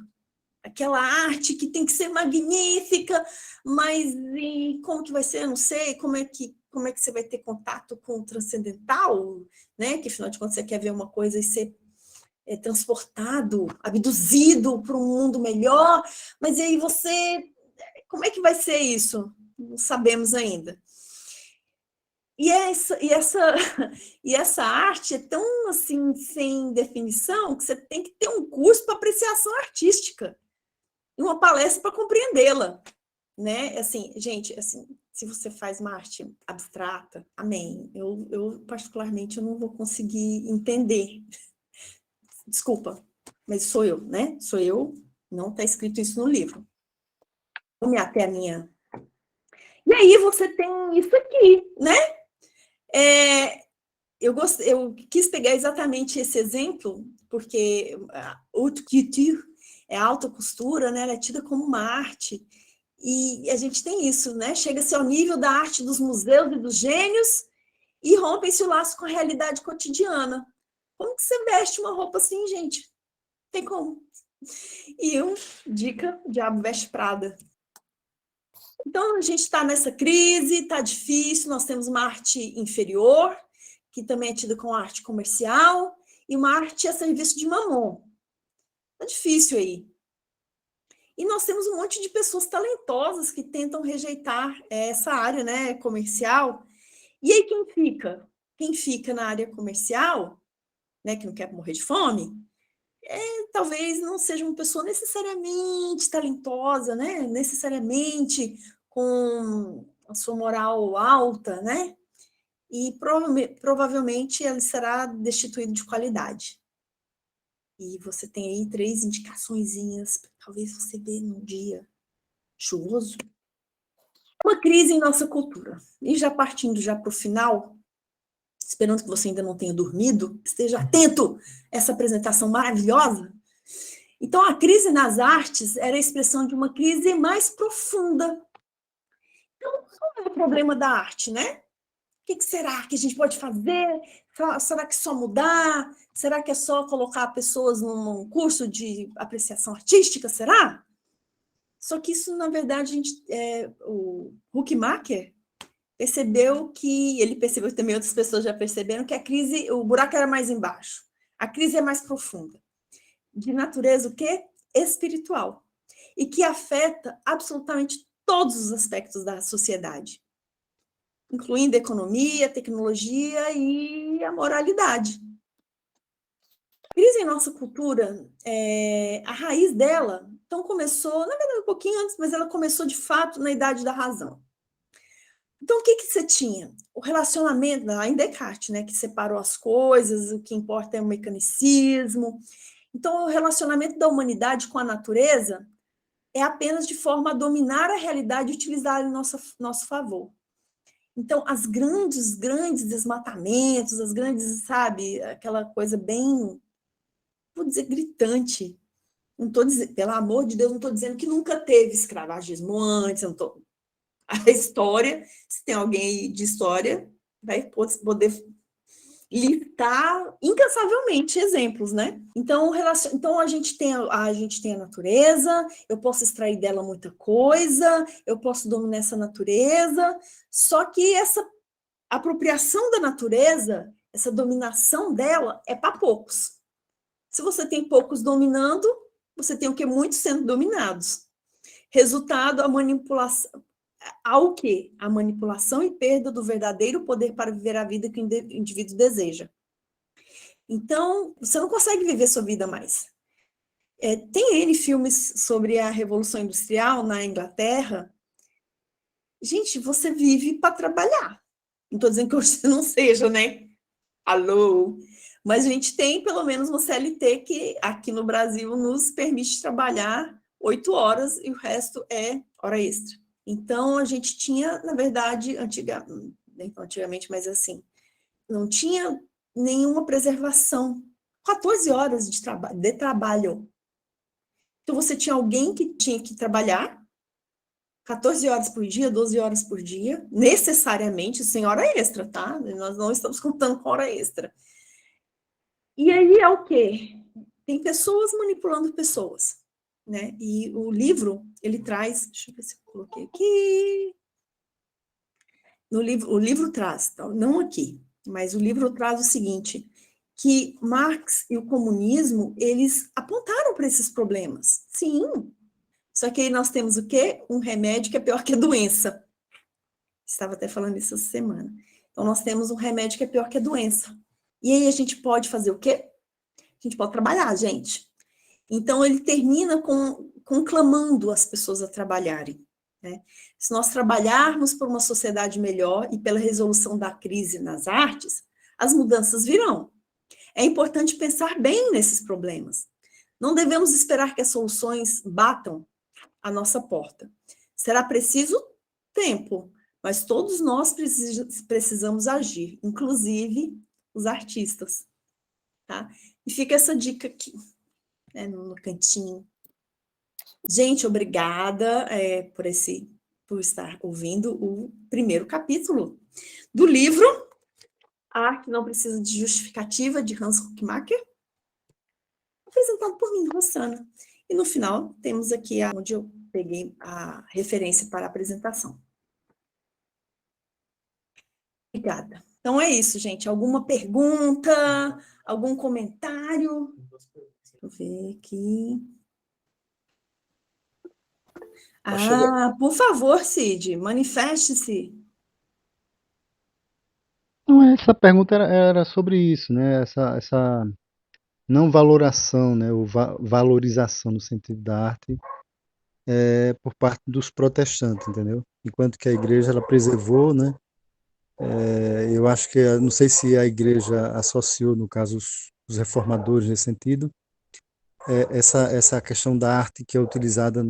Aquela arte que tem que ser magnífica, mas e como que vai ser? Eu não sei. Como é que você vai ter contato com o transcendental, né? Que afinal de contas você quer ver uma coisa e ser transportado, abduzido para um mundo melhor, mas e aí você, como é que vai ser isso? Não sabemos ainda. E essa arte é tão assim sem definição que você tem que ter um curso para apreciação artística e uma palestra para compreendê-la, né? Assim, gente, assim, se você faz uma arte abstrata, amém. Eu particularmente eu não vou conseguir entender. Desculpa, mas sou eu, né? Sou eu, não está escrito isso no livro. Vou me até a minha. E aí você tem isso aqui, né? Eu quis pegar exatamente esse exemplo, porque a haute couture é a alta costura, né? Ela é tida como uma arte. E a gente tem isso, né? Chega-se ao nível da arte dos museus e dos gênios e rompe-se o laço com a realidade cotidiana. Como que você veste uma roupa assim, gente? Tem como. E dica, o diabo veste Prada. Então, a gente está nessa crise, está difícil, nós temos uma arte inferior, que também é tida como arte comercial, e uma arte a serviço de mamon. Está difícil aí. E nós temos um monte de pessoas talentosas que tentam rejeitar essa área, né, comercial. E aí quem fica? Quem fica na área comercial, né, que não quer morrer de fome, talvez não seja uma pessoa necessariamente talentosa, né? Necessariamente com a sua moral alta, né? E provavelmente ele será destituído de qualidade. E você tem aí 3 indicaçõezinhas, talvez você vê num dia chuvoso. Uma crise em nossa cultura. E já partindo já para o final, esperando que você ainda não tenha dormido, esteja atento a essa apresentação maravilhosa. Então, a crise nas artes era a expressão de uma crise mais profunda. Então, qual é o problema da arte, né? O que será que a gente pode fazer? Será que só mudar? Será que é só colocar pessoas num curso de apreciação artística? Será? Só que isso, na verdade, o Huckmacher ele percebeu também, outras pessoas já perceberam, que a crise, o buraco era mais embaixo. A crise é mais profunda. De natureza o quê? Espiritual. E que afeta absolutamente todos os aspectos da sociedade, incluindo a economia, a tecnologia e a moralidade. A crise em nossa cultura, a raiz dela, então começou, na verdade um pouquinho antes, mas ela começou de fato na Idade da Razão. Então, o que você tinha? O relacionamento, lá em Descartes, né, que separou as coisas, o que importa é o mecanicismo. Então, o relacionamento da humanidade com a natureza é apenas de forma a dominar a realidade e utilizar em nosso favor. Então, as grandes desmatamentos, as grandes, sabe, aquela coisa bem, vou dizer, gritante. Não estou dizendo, pelo amor de Deus, não estou dizendo que nunca teve escravagismo antes, não tô, a história, se tem alguém de história, vai poder listar incansavelmente exemplos, né? Então a gente tem a natureza, eu posso extrair dela muita coisa, eu posso dominar essa natureza, só que essa apropriação da natureza, essa dominação dela é para poucos. Se você tem poucos dominando, você tem o que? Muitos sendo dominados. Resultado, a manipulação. Ao que? A manipulação e perda do verdadeiro poder para viver a vida que o indivíduo deseja. Então, você não consegue viver sua vida mais. Tem N filmes sobre a Revolução Industrial na Inglaterra. Gente, você vive para trabalhar. Não estou dizendo que você não seja, né? Alô? Mas a gente tem pelo menos uma CLT que aqui no Brasil nos permite trabalhar 8 horas e o resto é hora extra. Então a gente tinha, na verdade, antigamente, mas assim, não tinha nenhuma preservação. 14 horas de trabalho. Então você tinha alguém que tinha que trabalhar 14 horas por dia, 12 horas por dia, necessariamente sem hora extra, tá? Nós não estamos contando com hora extra. E aí é o quê? Tem pessoas manipulando pessoas, né? E o livro, ele traz... Deixa eu ver se eu coloquei aqui. O livro traz, não aqui, mas o livro traz o seguinte, que Marx e o comunismo, eles apontaram para esses problemas. Sim. Só que aí nós temos o quê? Um remédio que é pior que a doença. Estava até falando isso essa semana. Então, nós temos um remédio que é pior que a doença. E aí a gente pode fazer o quê? A gente pode trabalhar, gente. Então, ele termina conclamando as pessoas a trabalharem. Né? Se nós trabalharmos por uma sociedade melhor e pela resolução da crise nas artes, as mudanças virão. É importante pensar bem nesses problemas. Não devemos esperar que as soluções batam à nossa porta. Será preciso tempo, mas todos nós precisamos agir, inclusive os artistas. Tá? E fica essa dica aqui, né, no cantinho. Gente, obrigada por estar ouvindo o primeiro capítulo do livro A Arte Não Precisa de Justificativa, de Hans Huckmacher, apresentado por mim, Rossana. E no final, temos aqui onde eu peguei a referência para a apresentação. Obrigada. Então é isso, gente. Alguma pergunta? Algum comentário? Deixa eu ver aqui. Por favor, Cid, manifeste-se. Não, essa pergunta era sobre isso, né? Essa não valoração, né? Ou valorização no sentido da arte por parte dos protestantes, entendeu? Enquanto que a igreja ela preservou, né? Eu acho que, não sei se a igreja associou, no caso, os reformadores nesse sentido, essa questão da arte que é utilizada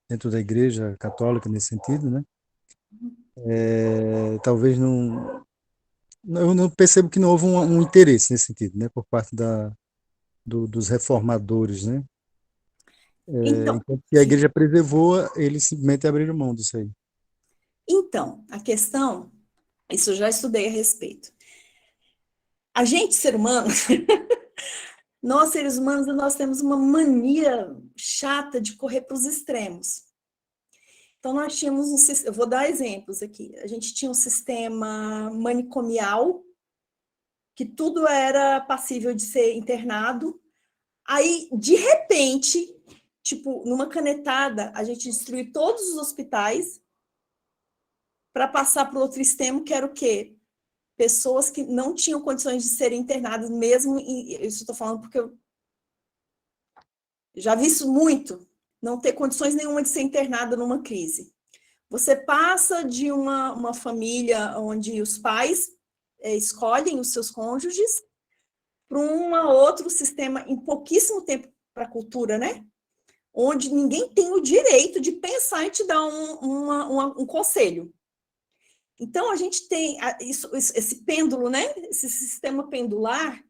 dentro da igreja católica nesse sentido, né? Talvez não, eu não percebo que não houve um interesse nesse sentido, né? Por parte dos reformadores, né? Então, Enquanto que a igreja preservou, eles simplesmente abriram mão disso aí. então, a questão, isso eu já estudei a respeito. A gente, ser humano, nós, seres humanos, nós temos uma mania chata de correr para os extremos. Então, nós tínhamos eu vou dar exemplos aqui. A gente tinha um sistema manicomial, que tudo era passível de ser internado. Aí, de repente, tipo, numa canetada, a gente destruiu todos os hospitais para passar para o outro extremo, que era o quê? Pessoas que não tinham condições de serem internadas, mesmo, isso estou falando porque eu já vi isso muito, não ter condições nenhuma de ser internada numa crise. Você passa de uma família onde os pais escolhem os seus cônjuges para um outro sistema em pouquíssimo tempo para a cultura, né? Onde ninguém tem o direito de pensar em te dar um conselho. Então, a gente tem esse pêndulo, né? Esse sistema pendular,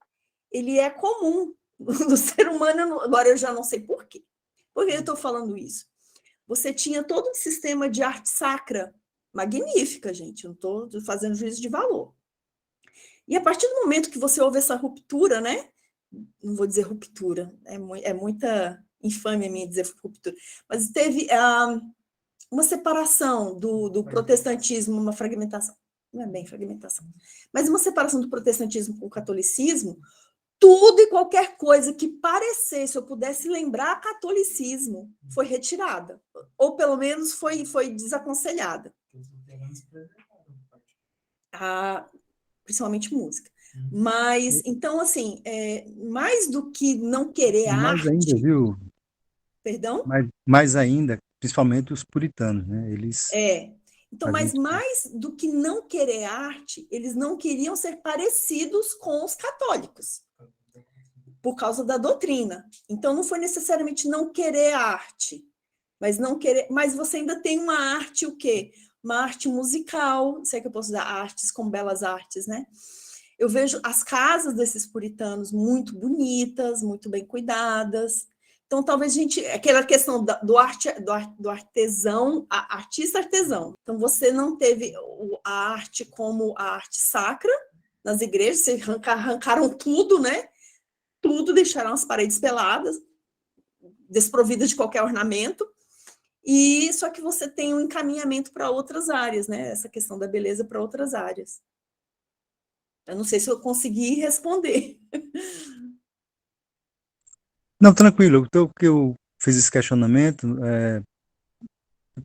ele é comum no ser humano. Agora, eu já não sei por quê. Por que eu estou falando isso? Você tinha todo um sistema de arte sacra magnífica, gente. Eu não estou fazendo juízo de valor. E a partir do momento que você houve essa ruptura, né? Não vou dizer ruptura, é muita infâmia minha dizer ruptura, mas teve uma separação do protestantismo, uma fragmentação, não é bem fragmentação, mas uma separação do protestantismo com o catolicismo, tudo e qualquer coisa que parecesse, eu pudesse lembrar catolicismo, foi retirada, ou pelo menos foi desaconselhada. Principalmente música. Mas, então, assim, mais do que não querer Mais arte... ainda, viu? Perdão? Mais ainda, principalmente os puritanos, né? Eles... Então, mas mais do que não querer arte, eles não queriam ser parecidos com os católicos. por causa da doutrina. Então, não foi necessariamente não querer a arte, mas não querer, mas você ainda tem uma arte, o quê? Uma arte musical, sei que eu posso usar artes como belas artes, né? Eu vejo as casas desses puritanos muito bonitas, muito bem cuidadas. Então, talvez a gente. Aquela questão do artesão, artista artesão. Então, você não teve a arte como a arte sacra nas igrejas, vocês arrancaram tudo, né? Tudo, deixaram as paredes peladas, desprovidas de qualquer ornamento. E só que você tem um encaminhamento para outras áreas, né? Essa questão da beleza para outras áreas. Eu não sei se eu consegui responder. Não, tranquilo. Então, que eu fiz esse questionamento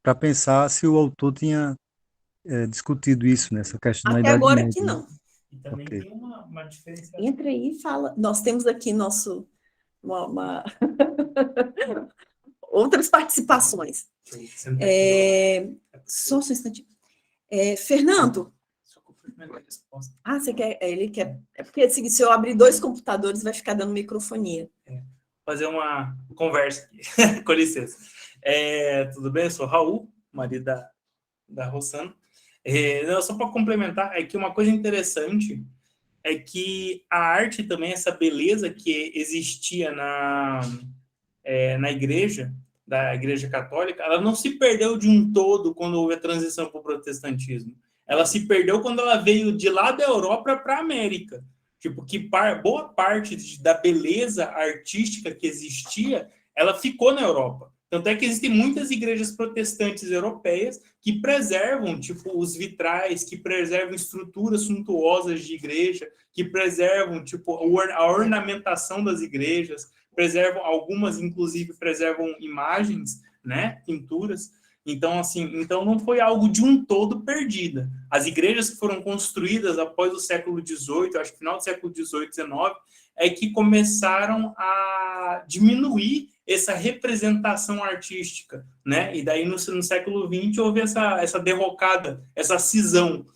para pensar se o autor tinha discutido isso, né, essa questão da Até Idade agora que Média. não. E também Ok. tem uma diferença. Entra aí e fala. Nós temos aqui outras participações. Só um instantinho. Fernando. Você quer? Ele quer. É porque se eu abrir 2 computadores, vai ficar dando microfonia. Fazer uma conversa aqui. Com licença. Tudo bem? Eu sou o Raul, marido da Rossana. Não, só para complementar, é que uma coisa interessante é que a arte também, essa beleza que existia na igreja, da Igreja Católica, ela não se perdeu de um todo quando houve a transição para o protestantismo. Ela se perdeu quando ela veio de lá da Europa para a América. Tipo, que boa parte da beleza artística que existia, ela ficou na Europa. Tanto é que existem muitas igrejas protestantes europeias que preservam, tipo, os vitrais, que preservam estruturas suntuosas de igreja, que preservam, tipo, a ornamentação das igrejas, preservam, algumas, inclusive, preservam imagens, né, pinturas. Então, assim, não foi algo de um todo perdida. As igrejas que foram construídas após o século XVIII, acho que final do século XVIII, XIX, é que começaram a diminuir essa representação artística, né? E daí, no século XX, houve essa derrocada, essa cisão.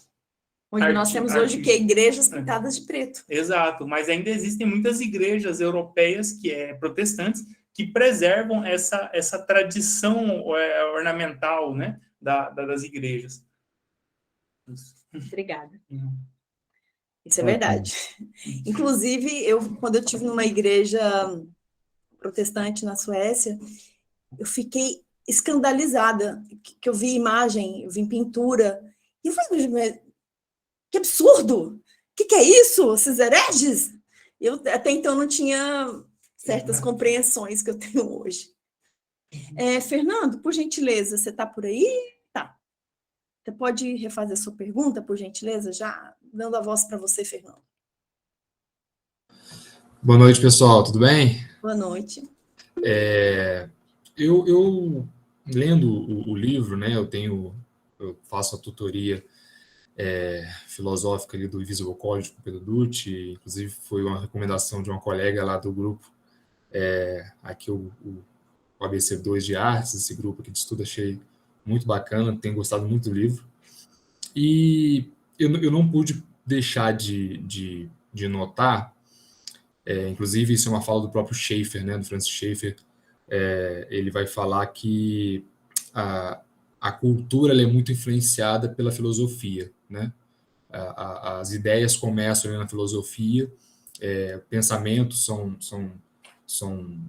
Onde nós temos hoje que igrejas pintadas de preto. Exato, mas ainda existem muitas igrejas europeias, protestantes, que preservam essa tradição ornamental, né, das igrejas. Obrigada. Isso é verdade. Inclusive, quando eu estive numa igreja protestante na Suécia, eu fiquei escandalizada, que eu vi imagem, eu vi pintura, e eu falei, que absurdo! O que é isso? Esses hereges? Eu até então não tinha certas compreensões que eu tenho hoje. Fernando, por gentileza, você está por aí? Tá. Você pode refazer a sua pergunta, por gentileza? Já dando a voz para você, Fernando. Boa noite, pessoal. Tudo bem? Boa noite. Eu lendo o livro, né? Eu faço a tutoria filosófica ali do Invisible College com o Pedro Dutti, inclusive foi uma recomendação de uma colega lá do grupo, aqui o ABC2 de Artes, esse grupo aqui de estudo, achei muito bacana, tenho gostado muito do livro. E eu não pude deixar de notar, inclusive isso é uma fala do próprio Schaeffer, né, do Francis Schaeffer, ele vai falar que a cultura ela é muito influenciada pela filosofia, né? As ideias começam ali na filosofia, pensamentos são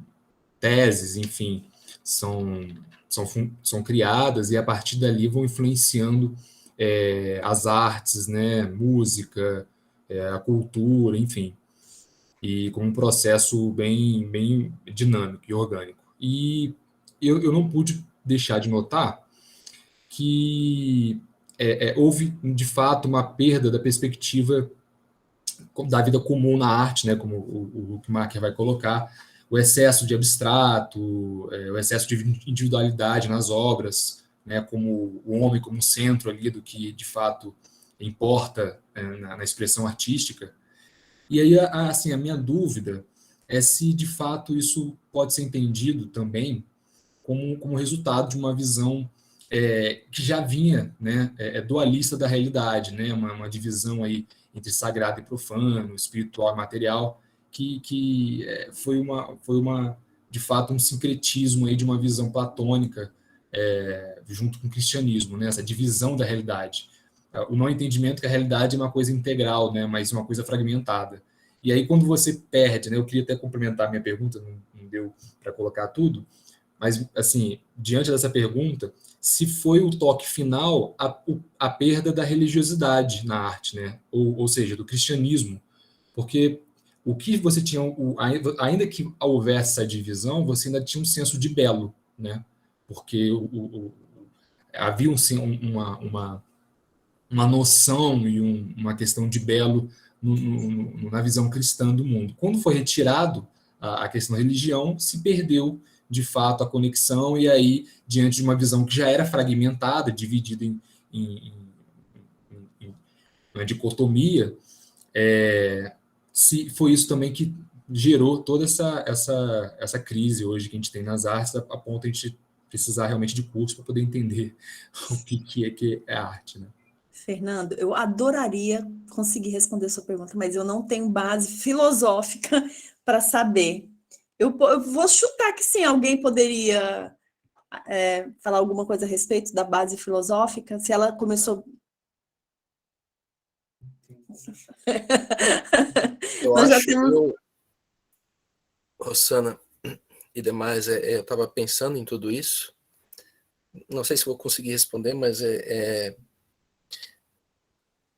teses, enfim, são criadas e a partir dali vão influenciando as artes, né? Música, a cultura, enfim, e com um processo bem dinâmico e orgânico. E eu não pude deixar de notar que houve, de fato, uma perda da perspectiva da vida comum na arte, né, como o Huckmacher vai colocar, o excesso de abstrato, o excesso de individualidade nas obras, né, como o homem como centro ali do que, de fato, importa na expressão artística. E aí, assim, a minha dúvida é se, de fato, isso pode ser entendido também como resultado de uma visão que já vinha, né, dualista da realidade, né, uma divisão aí entre sagrado e profano, espiritual e material, foi de fato um sincretismo aí de uma visão platônica junto com o cristianismo, né? Essa divisão da realidade, o não entendimento que a realidade é uma coisa integral, né? Mas uma coisa fragmentada. E aí quando você perde, né? Eu queria até complementar a minha pergunta, não deu para colocar tudo, mas assim, diante dessa pergunta, se foi o toque final a perda da religiosidade na arte, né? Ou seja, do cristianismo, porque o que você tinha, ainda que houvesse essa divisão, você ainda tinha um senso de belo, né? Porque havia uma noção e uma questão de belo na visão cristã do mundo. Quando foi retirado a questão da religião, se perdeu de fato a conexão, e aí, diante de uma visão que já era fragmentada, dividida em uma dicotomia, se foi isso também que gerou toda essa crise hoje que a gente tem nas artes, a ponto de a gente precisar realmente de curso para poder entender o que é arte, né? Fernando, eu adoraria conseguir responder a sua pergunta, mas eu não tenho base filosófica para saber. Eu vou chutar que sim, alguém poderia falar alguma coisa a respeito da base filosófica, se ela começou... Eu Nós já acho, temos... Rosana e demais, eu estava pensando em tudo isso. Não sei se vou conseguir responder, mas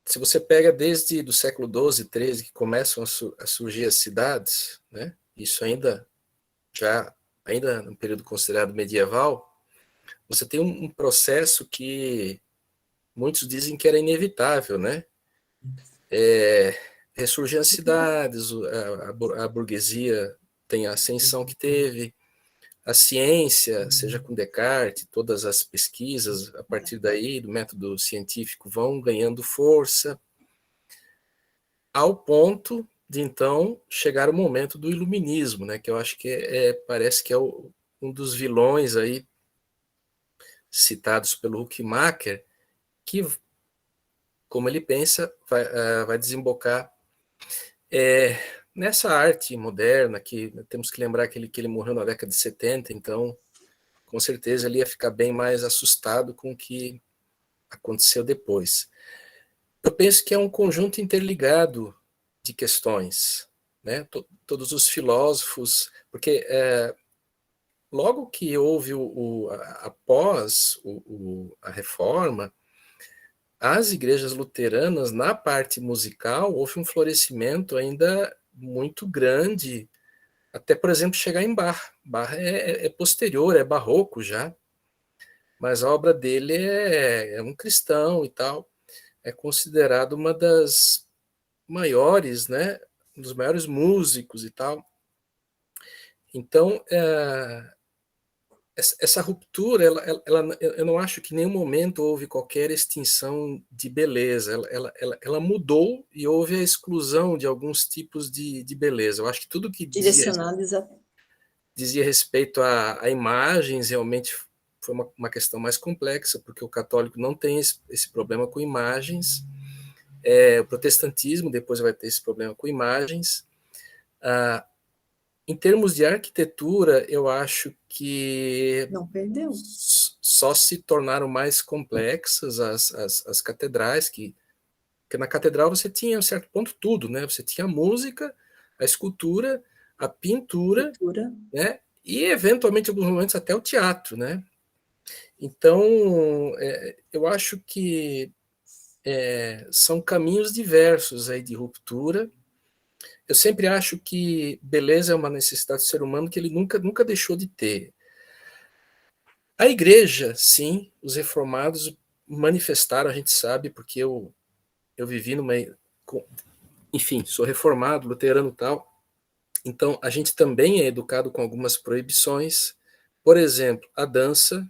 se você pega desde do século XII, XIII, que começam a surgir as cidades, né? Isso ainda no período considerado medieval, você tem um processo que muitos dizem que era inevitável, né? Ressurgir as cidades, a burguesia tem a ascensão que teve, a ciência, seja com Descartes, todas as pesquisas a partir daí, do método científico, vão ganhando força, ao ponto de, então, chegar o momento do iluminismo, né, que eu acho que parece que é um dos vilões aí citados pelo Huckmacher, que, como ele pensa, vai desembocar nessa arte moderna, que temos que lembrar que ele morreu na década de 70, então, com certeza, ele ia ficar bem mais assustado com o que aconteceu depois. Eu penso que é um conjunto interligado de questões, né? Todos os filósofos, porque logo que houve após a reforma, as igrejas luteranas, na parte musical, houve um florescimento ainda muito grande, até, por exemplo, chegar em Bach. Bach é posterior, é barroco já, mas a obra dele é um cristão e tal, é considerado uma das maiores, né, um dos maiores músicos e tal. Então, essa ruptura, eu não acho que em nenhum momento houve qualquer extinção de beleza. Ela mudou e houve a exclusão de alguns tipos de beleza. Eu acho que tudo que dizia respeito a imagens realmente foi uma questão mais complexa, porque o católico não tem esse problema com imagens. O protestantismo depois vai ter esse problema com imagens. Em termos de arquitetura, eu acho que não perdeu. Só se tornaram mais complexas as catedrais, que na catedral você tinha, a um certo ponto, tudo, né? Você tinha a música, a escultura, a pintura, né? E, eventualmente, em alguns momentos, até o teatro, né? Então, eu acho que são caminhos diversos aí de ruptura. Eu sempre acho que beleza é uma necessidade do ser humano que ele nunca deixou de ter. A igreja, sim, os reformados manifestaram, a gente sabe, porque eu vivi enfim, sou reformado, luterano e tal, então a gente também é educado com algumas proibições. Por exemplo, a dança,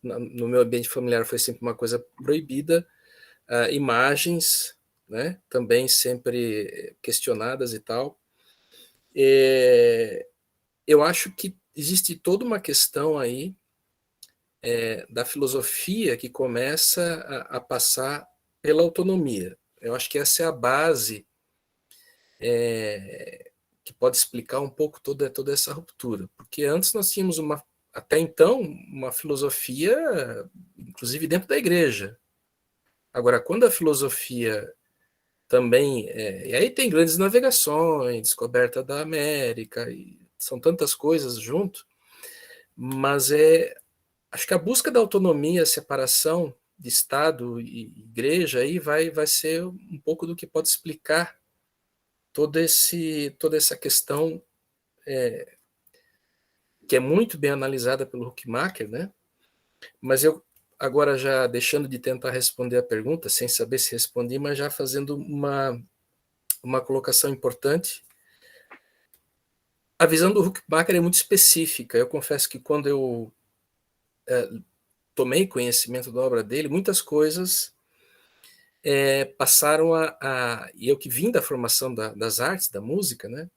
no meu ambiente familiar foi sempre uma coisa proibida, imagens, né, também sempre questionadas e tal. Eu acho que existe toda uma questão aí da filosofia que começa a passar pela autonomia. Eu acho que essa é a base que pode explicar um pouco toda essa ruptura. Porque antes nós tínhamos, até então, uma filosofia, inclusive dentro da igreja. Agora, quando a filosofia também... e aí tem grandes navegações, descoberta da América, e são tantas coisas junto, mas acho que a busca da autonomia, a separação de Estado e igreja aí vai ser um pouco do que pode explicar toda essa questão que é muito bem analisada pelo Huckmacher, né? Mas eu, agora já deixando de tentar responder a pergunta, sem saber se respondi, mas já fazendo uma colocação importante. A visão do Huckmacher é muito específica. Eu confesso que quando eu tomei conhecimento da obra dele, muitas coisas passaram e eu que vim da formação das artes, da música, né?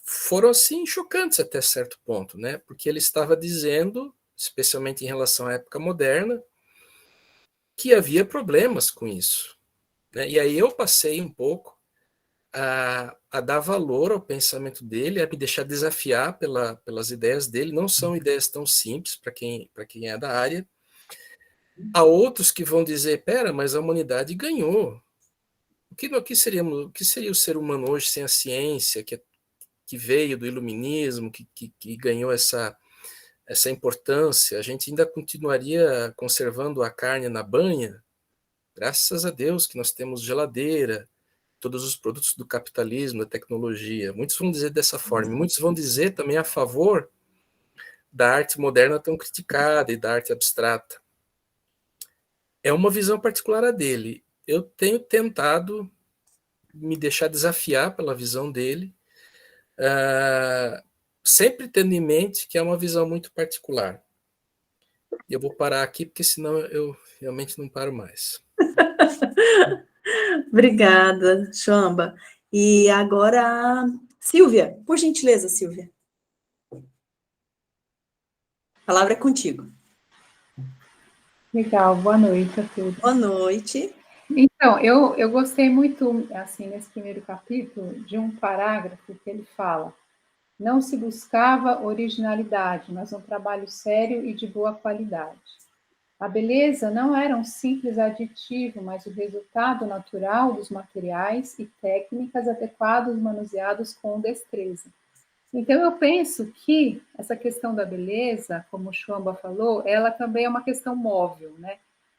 Foram assim chocantes até certo ponto, né? Porque ele estava dizendo, especialmente em relação à época moderna, que havia problemas com isso, né? E aí eu passei um pouco a dar valor ao pensamento dele, a me deixar desafiar pelas ideias dele. Não são ideias tão simples para quem é da área. Há outros que vão dizer, pera, mas a humanidade ganhou. O que seria o ser humano hoje sem a ciência, que veio do iluminismo, que ganhou essa importância? A gente ainda continuaria conservando a carne na banha? Graças a Deus que nós temos geladeira, todos os produtos do capitalismo, da tecnologia. Muitos vão dizer dessa forma. Muitos vão dizer também a favor da arte moderna tão criticada e da arte abstrata. É uma visão particular a dele. Eu tenho tentado me deixar desafiar pela visão dele, sempre tendo em mente que é uma visão muito particular. E eu vou parar aqui, porque senão eu realmente não paro mais. Obrigada, Chamba. E agora, Silvia, por gentileza, Silvia. A palavra é contigo. Legal, boa noite a todos. Boa noite. Então, eu gostei muito, assim, nesse primeiro capítulo, de um parágrafo que ele fala: não se buscava originalidade, mas um trabalho sério e de boa qualidade. A beleza não era um simples aditivo, mas o resultado natural dos materiais e técnicas adequados manuseados com destreza. Então, eu penso que essa questão da beleza, como o Chamba falou, ela também é uma questão móvel, né?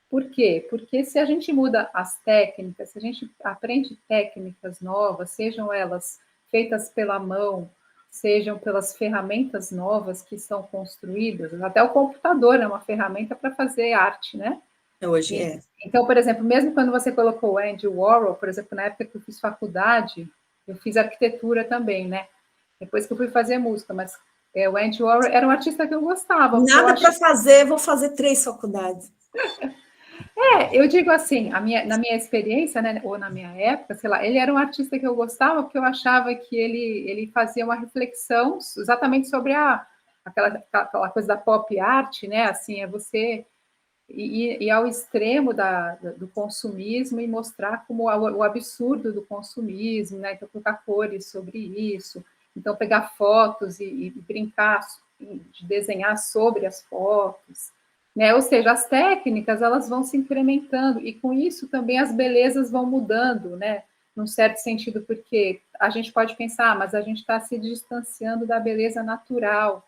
Por quê? Porque se a gente muda as técnicas, se a gente aprende técnicas novas, sejam elas feitas pela mão, sejam pelas ferramentas novas que são construídas, até o computador é uma ferramenta para fazer arte, né? Hoje é. Então, por exemplo, mesmo quando você colocou o Andy Warhol, por exemplo, na época que eu fiz faculdade, eu fiz arquitetura também, né? Depois que eu fui fazer música, mas o Andy Warhol era um artista que eu gostava. Nada para fazer, vou fazer 3 faculdades. Eu digo assim, na minha experiência, né, ou na minha época, sei lá, ele era um artista que eu gostava porque eu achava que ele fazia uma reflexão exatamente sobre aquela coisa da pop art, né? Assim, é você ir ao extremo do consumismo e mostrar como o absurdo do consumismo, né? Então, colocar cores sobre isso. Então, pegar fotos e brincar, de desenhar sobre as fotos, né? Ou seja, as técnicas elas vão se incrementando e com isso também as belezas vão mudando, né? Num certo sentido, porque a gente pode pensar, mas a gente está se distanciando da beleza natural,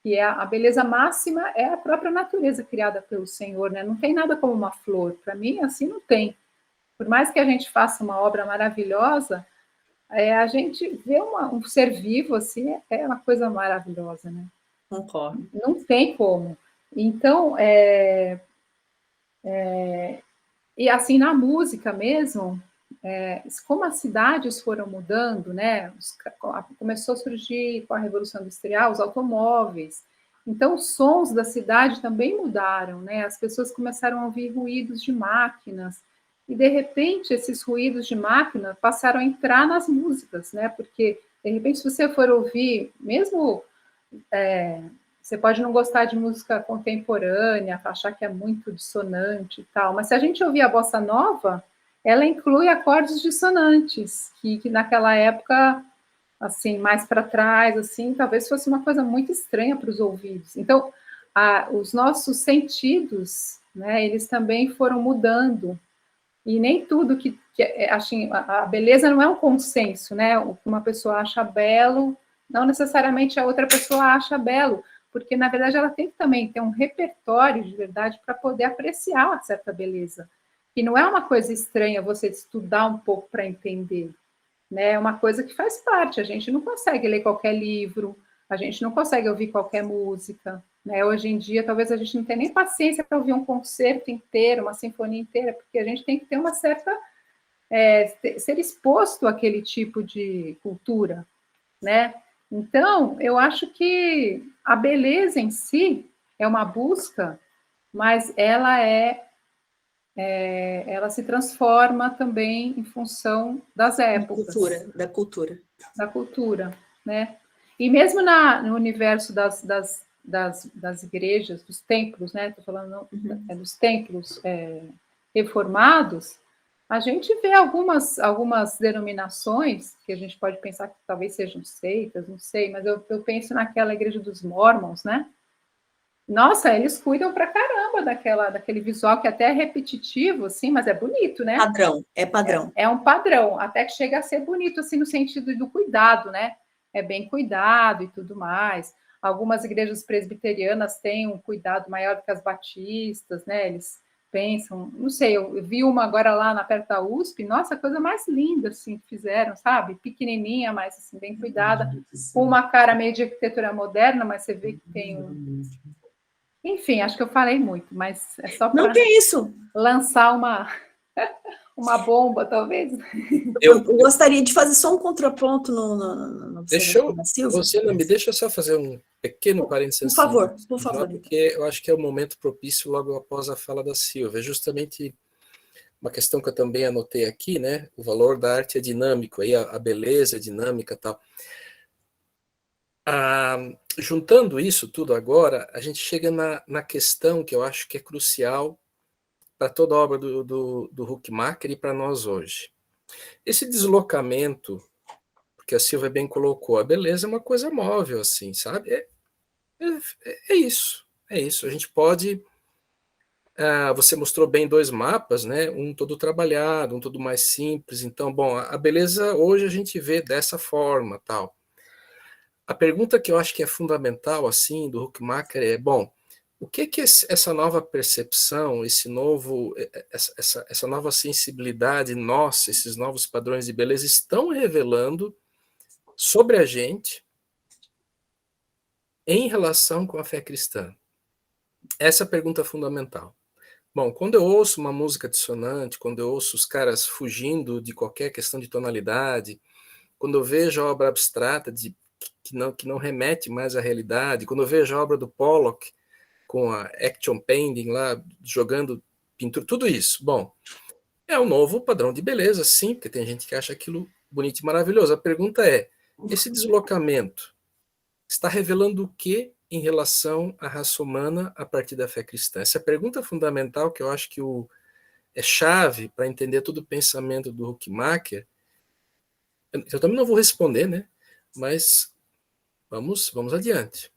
que é a beleza máxima, é a própria natureza criada pelo Senhor, né? Não tem nada como uma flor. Para mim, assim, não tem. Por mais que a gente faça uma obra maravilhosa, a gente vê um ser vivo, assim, é uma coisa maravilhosa, né? Concordo. Não tem como. Então, e assim, na música mesmo, como as cidades foram mudando, né? Começou a surgir com a Revolução Industrial os automóveis. Então, os sons da cidade também mudaram, né? As pessoas começaram a ouvir ruídos de máquinas. E, de repente, esses ruídos de máquina passaram a entrar nas músicas, né? Porque, de repente, se você for ouvir, mesmo... você pode não gostar de música contemporânea, achar que é muito dissonante e tal, mas se a gente ouvir a bossa nova, ela inclui acordes dissonantes, que naquela época, assim, mais para trás, assim, talvez fosse uma coisa muito estranha para os ouvidos. Então, os nossos sentidos, né, eles também foram mudando, e nem tudo assim, a beleza não é um consenso, né? O que uma pessoa acha belo, não necessariamente a outra pessoa acha belo, porque, na verdade, ela tem que também ter um repertório de verdade para poder apreciar certa beleza. E não é uma coisa estranha você estudar um pouco para entender, né? É uma coisa que faz parte. A gente não consegue ler qualquer livro, a gente não consegue ouvir qualquer música, né? Hoje em dia, talvez a gente não tenha nem paciência para ouvir um concerto inteiro, uma sinfonia inteira, porque a gente tem que ter uma certa... ser exposto àquele tipo de cultura, né? Então, eu acho que a beleza em si é uma busca, mas ela se transforma também em função das épocas. Da cultura, né? E mesmo no universo das igrejas, dos templos, né? Estou falando dos templos reformados, a gente vê algumas denominações que a gente pode pensar que talvez sejam seitas, não sei, mas eu penso naquela igreja dos Mormons, né? Nossa, eles cuidam pra caramba daquele visual que até é repetitivo, assim, mas é bonito, né? Padrão. É um padrão, até que chega a ser bonito, assim, no sentido do cuidado, né? É bem cuidado e tudo mais. Algumas igrejas presbiterianas têm um cuidado maior do que as batistas, né? Eles pensam, não sei, eu vi uma agora lá perto da USP, nossa, a coisa mais linda, assim, que fizeram, sabe? Pequenininha, mas, assim, bem cuidada, com uma cara meio de arquitetura moderna, mas você vê que tem um... Enfim, acho que eu falei muito, mas é só para lançar uma bomba, talvez. Eu gostaria de fazer só um contraponto no da Silvia. Deixa eu só fazer um pequeno parênteses. Por favor. Porque eu acho que é o momento propício logo após a fala da Silvia. É justamente uma questão que eu também anotei aqui, né? O valor da arte é dinâmico, aí a beleza é dinâmica e tal. Juntando isso tudo agora, a gente chega na questão que eu acho que é crucial para toda a obra do Huckmacher e para nós hoje. Esse deslocamento, porque a Silvia bem colocou, a beleza é uma coisa móvel, assim, sabe? É isso. A gente pode... você mostrou bem 2 mapas, né? Um todo trabalhado, um todo mais simples. Então, bom, a beleza hoje a gente vê dessa forma, tal. A pergunta que eu acho que é fundamental, assim, do Huckmacher é, bom, o que essa nova percepção, essa nova sensibilidade nossa, esses novos padrões de beleza estão revelando sobre a gente em relação com a fé cristã? Essa é a pergunta fundamental. Bom, quando eu ouço uma música dissonante, quando eu ouço os caras fugindo de qualquer questão de tonalidade, quando eu vejo a obra abstrata que não remete mais à realidade, quando eu vejo a obra do Pollock com a action painting lá, jogando pintura, tudo isso, bom, é um novo padrão de beleza, sim, porque tem gente que acha aquilo bonito e maravilhoso. A pergunta é, esse deslocamento está revelando o que em relação à raça humana a partir da fé cristã? Essa é a pergunta fundamental que eu acho que é chave para entender todo o pensamento do Huckmacher. Eu também não vou responder, né? Mas vamos adiante.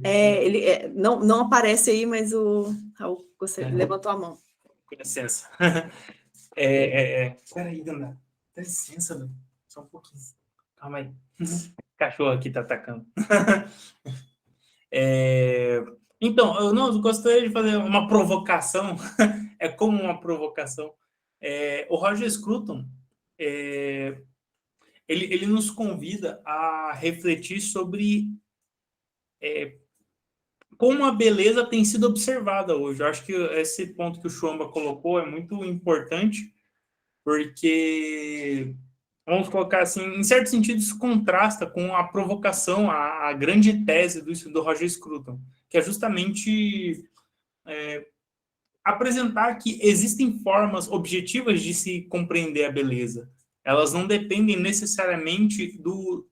Ele não aparece aí, mas o Raul levantou a mão. Com licença. Peraí, Dana. Dá licença, Dana. Só um pouquinho. Calma aí. O cachorro aqui tá atacando. Então, eu gostaria de fazer uma provocação. É como uma provocação. O Roger Scruton, ele nos convida a refletir sobre como a beleza tem sido observada hoje. Eu acho que esse ponto que o Chuamba colocou é muito importante, porque, vamos colocar assim, em certo sentido, isso contrasta com a provocação, a grande tese do Roger Scruton, que é justamente apresentar que existem formas objetivas de se compreender a beleza. Elas não dependem necessariamente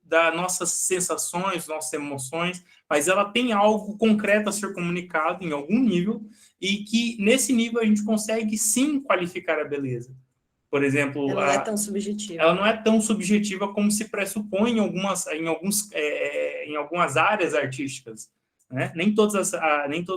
das nossas sensações, nossas emoções, mas ela tem algo concreto a ser comunicado em algum nível, e que nesse nível a gente consegue sim qualificar a beleza. Por exemplo, Ela não é tão subjetiva. Ela não é tão subjetiva como se pressupõe em algumas áreas artísticas, né? Nem todos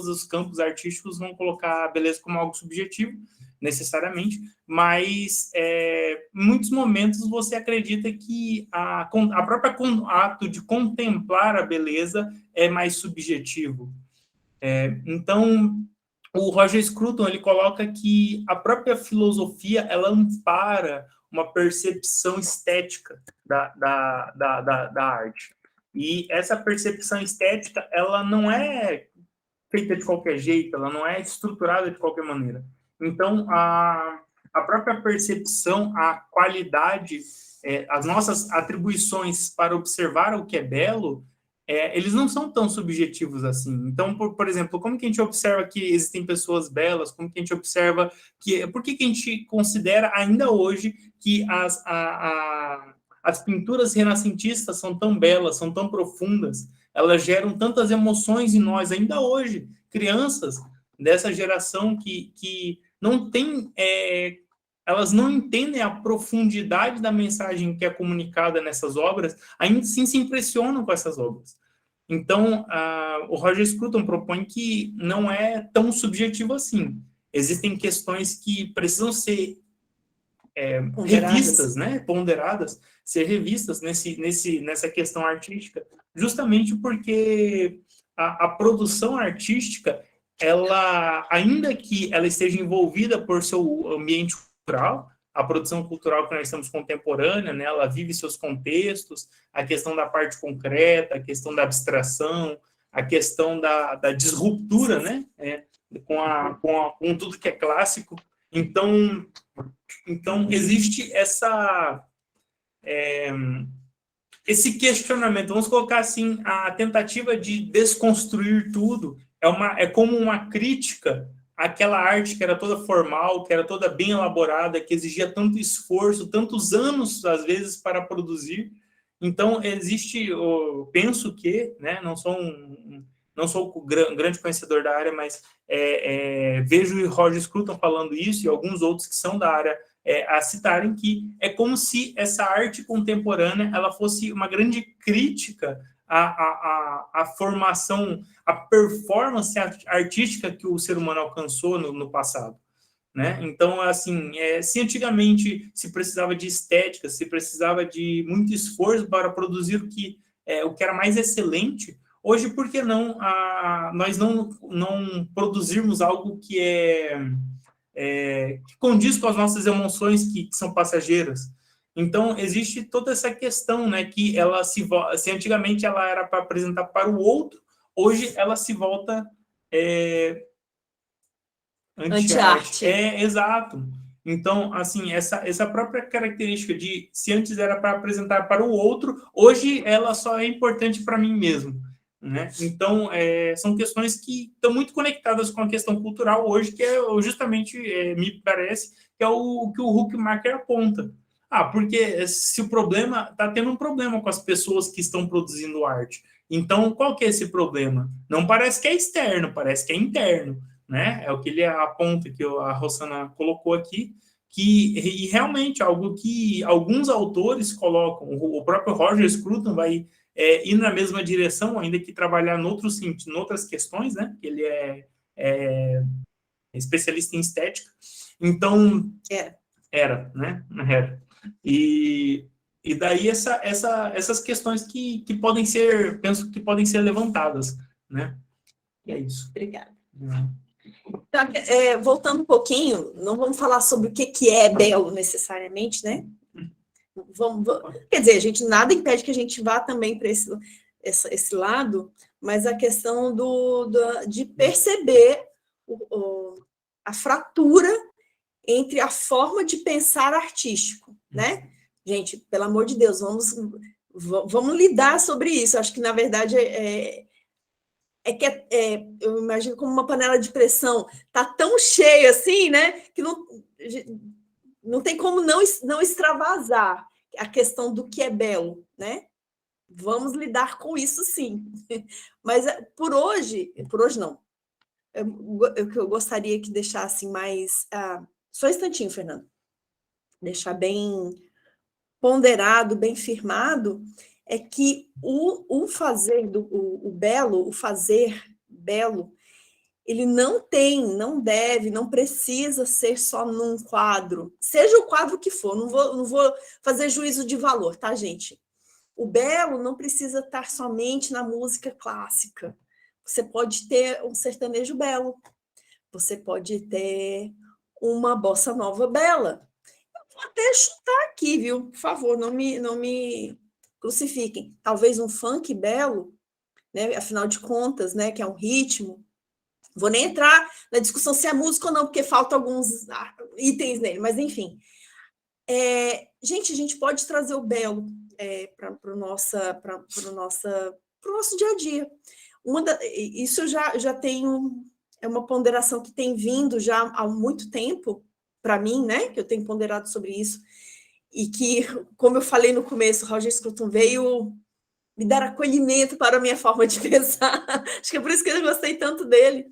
os campos artísticos vão colocar a beleza como algo subjetivo, necessariamente, mas em muitos momentos você acredita que a própria ato de contemplar a beleza é mais subjetivo. Então, o Roger Scruton, ele coloca que a própria filosofia, ela ampara uma percepção estética da arte. E essa percepção estética, ela não é feita de qualquer jeito, ela não é estruturada de qualquer maneira. Então, a própria percepção, a qualidade, as nossas atribuições para observar o que é belo, eles não são tão subjetivos assim. Então, por exemplo, como que a gente observa que existem pessoas belas? Como que a gente observa que... Por que a gente considera ainda hoje que as pinturas renascentistas são tão belas, são tão profundas, elas geram tantas emoções em nós ainda hoje? Crianças dessa geração que não tem... elas não entendem a profundidade da mensagem que é comunicada nessas obras, ainda assim se impressionam com essas obras. Então, o Roger Scruton propõe que não é tão subjetivo assim. Existem questões que precisam ser revistas, né? Ponderadas, ser revistas nessa questão artística, justamente porque a produção artística, ela, ainda que ela esteja envolvida por seu ambiente cultural, a produção cultural que nós estamos contemporânea, né, ela vive seus contextos, a questão da parte concreta, a questão da abstração, a questão da disruptura, né, com tudo que é clássico. Então existe esse questionamento, vamos colocar assim, a tentativa de desconstruir tudo é como uma crítica àquela arte que era toda formal, que era toda bem elaborada, que exigia tanto esforço, tantos anos, às vezes, para produzir. Então, eu penso que, né, não sou um grande conhecedor da área, mas vejo o Roger Scruton falando isso e alguns outros que são da área a citarem que é como se essa arte contemporânea ela fosse uma grande crítica à formação, à performance artística que o ser humano alcançou no passado, né? Então, assim, se antigamente se precisava de estética, se precisava de muito esforço para produzir o que era mais excelente, hoje, por que não nós não produzirmos algo que que condiz com as nossas emoções que são passageiras? Então, existe toda essa questão, né, que ela se antigamente ela era para apresentar para o outro, hoje ela se volta anti-arte. Exato. Então, assim, essa própria característica de se antes era para apresentar para o outro, hoje ela só é importante para mim mesmo, né? Então, são questões que estão muito conectadas com a questão cultural hoje, que justamente, me parece, que é o que o Huckmacher aponta. Porque se o problema... Está tendo um problema com as pessoas que estão produzindo arte. Então, qual que é esse problema? Não parece que é externo, parece que é interno, né? É o que ele aponta, que a Rosana colocou aqui, e realmente algo que alguns autores colocam, o próprio Roger Scruton vai ir na mesma direção, ainda que trabalhar em outras questões, né? Ele é especialista em estética. Então, era, né? E daí essas questões que podem ser, penso que podem ser levantadas, né? E é isso. Obrigada. Então, voltando um pouquinho, não vamos falar sobre o que é belo necessariamente, né? Quer dizer, nada impede que a gente vá também para esse lado, mas a questão de perceber a fratura entre a forma de pensar artístico, né? Gente, pelo amor de Deus, vamos lidar sobre isso. Acho que, na verdade, eu imagino como uma panela de pressão, está tão cheia assim, né, que não tem como não extravasar a questão do que é belo, né? Vamos lidar com isso, sim. Mas por hoje não. que eu gostaria que deixasse mais... só um instantinho, Fernando. Deixar bem ponderado, bem firmado, é que o fazer o fazer belo, ele não deve, não precisa ser só num quadro, seja o quadro que for, não vou fazer juízo de valor, tá, gente? O belo não precisa estar somente na música clássica. Você pode ter um sertanejo belo, você pode ter uma bossa nova bela. Eu vou até chutar aqui, viu? Por favor, não me crucifiquem. Talvez um funk belo, né? Afinal de contas, né? Que é um ritmo. Vou nem entrar na discussão se é música ou não, porque faltam alguns itens nele, mas enfim. Gente, a gente pode trazer o belo para o nosso dia a dia. Isso já tenho, é uma ponderação que tem vindo já há muito tempo para mim, né? Que eu tenho ponderado sobre isso, e que, como eu falei no começo, o Roger Scruton veio me dar acolhimento para a minha forma de pensar. Acho que é por isso que eu gostei tanto dele.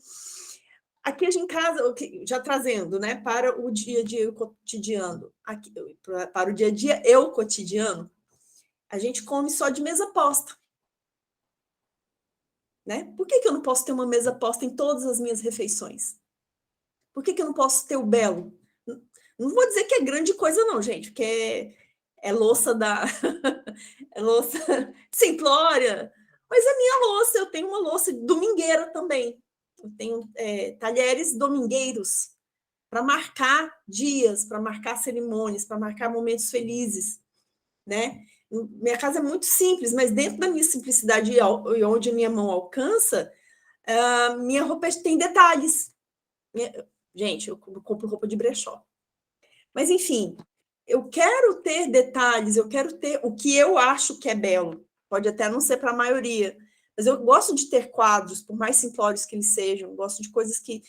Aqui em casa, já trazendo, né, para o dia a dia e o cotidiano, para o dia a dia e o cotidiano, a gente come só de mesa posta. Né? Por que eu não posso ter uma mesa posta em todas as minhas refeições? Por que eu não posso ter o belo? Não vou dizer que é grande coisa, não, gente, porque é louça é louça simplória, mas é minha louça, eu tenho uma louça domingueira também. Eu tenho talheres domingueiros para marcar dias, para marcar cerimônias, para marcar momentos felizes, né? Minha casa é muito simples, mas dentro da minha simplicidade e onde a minha mão alcança, minha roupa tem detalhes. Gente, eu compro roupa de brechó. Mas, enfim, eu quero ter detalhes, eu quero ter o que eu acho que é belo. Pode até não ser para a maioria, mas eu gosto de ter quadros, por mais simplórios que eles sejam. Eu gosto de coisas que...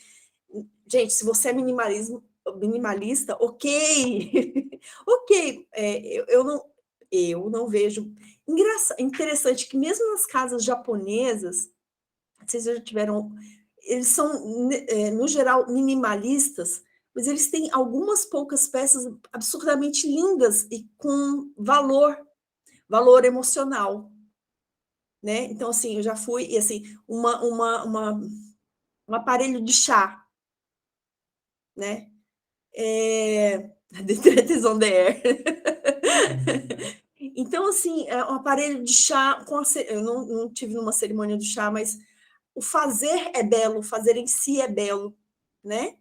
Gente, se você é minimalista, ok. Ok. Eu não vejo... Interessante que mesmo nas casas japonesas, vocês já tiveram... Eles são, no geral, minimalistas, mas eles têm algumas poucas peças absurdamente lindas e com valor emocional. Né? Então, assim, eu já fui... E, assim, um aparelho de chá, né? The Threat is on the air. Então, assim, um aparelho de chá, eu não tive numa cerimônia do chá, mas o fazer é belo, o fazer em si é belo, né?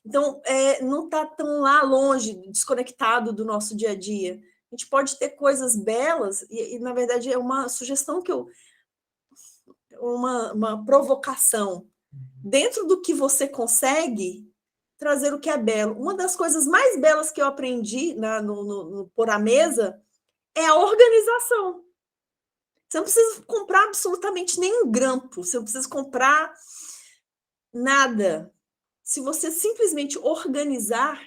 Então, não está tão lá longe, desconectado do nosso dia a dia. A gente pode ter coisas belas, e na verdade, é uma sugestão uma provocação. Dentro do que você consegue, trazer o que é belo. Uma das coisas mais belas que eu aprendi no Pôr à Mesa é a organização. Você não precisa comprar absolutamente nenhum grampo, você não precisa comprar nada. Se você simplesmente organizar,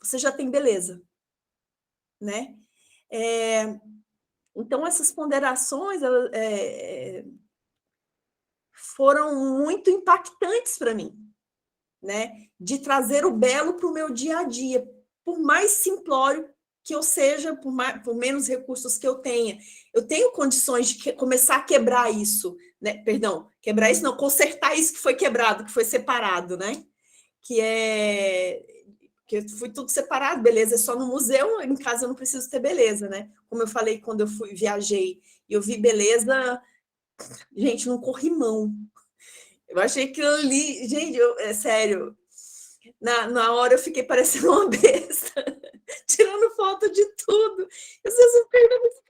você já tem beleza. Né? Então, essas ponderações foram muito impactantes para mim. Né? De trazer o belo para o meu dia a dia, por mais simplório que eu seja, por menos recursos que eu tenha. Eu tenho condições de começar a quebrar isso, né? Perdão, quebrar isso não, consertar isso que foi quebrado, que foi separado, né? Que foi tudo separado, beleza, é só no museu, em casa eu não preciso ter beleza, né? Como eu falei quando eu viajei, e eu vi beleza, gente, no corrimão. Eu achei que ali, gente, sério, na hora eu fiquei parecendo uma besta, tirando foto de tudo. Às vezes eu fiquei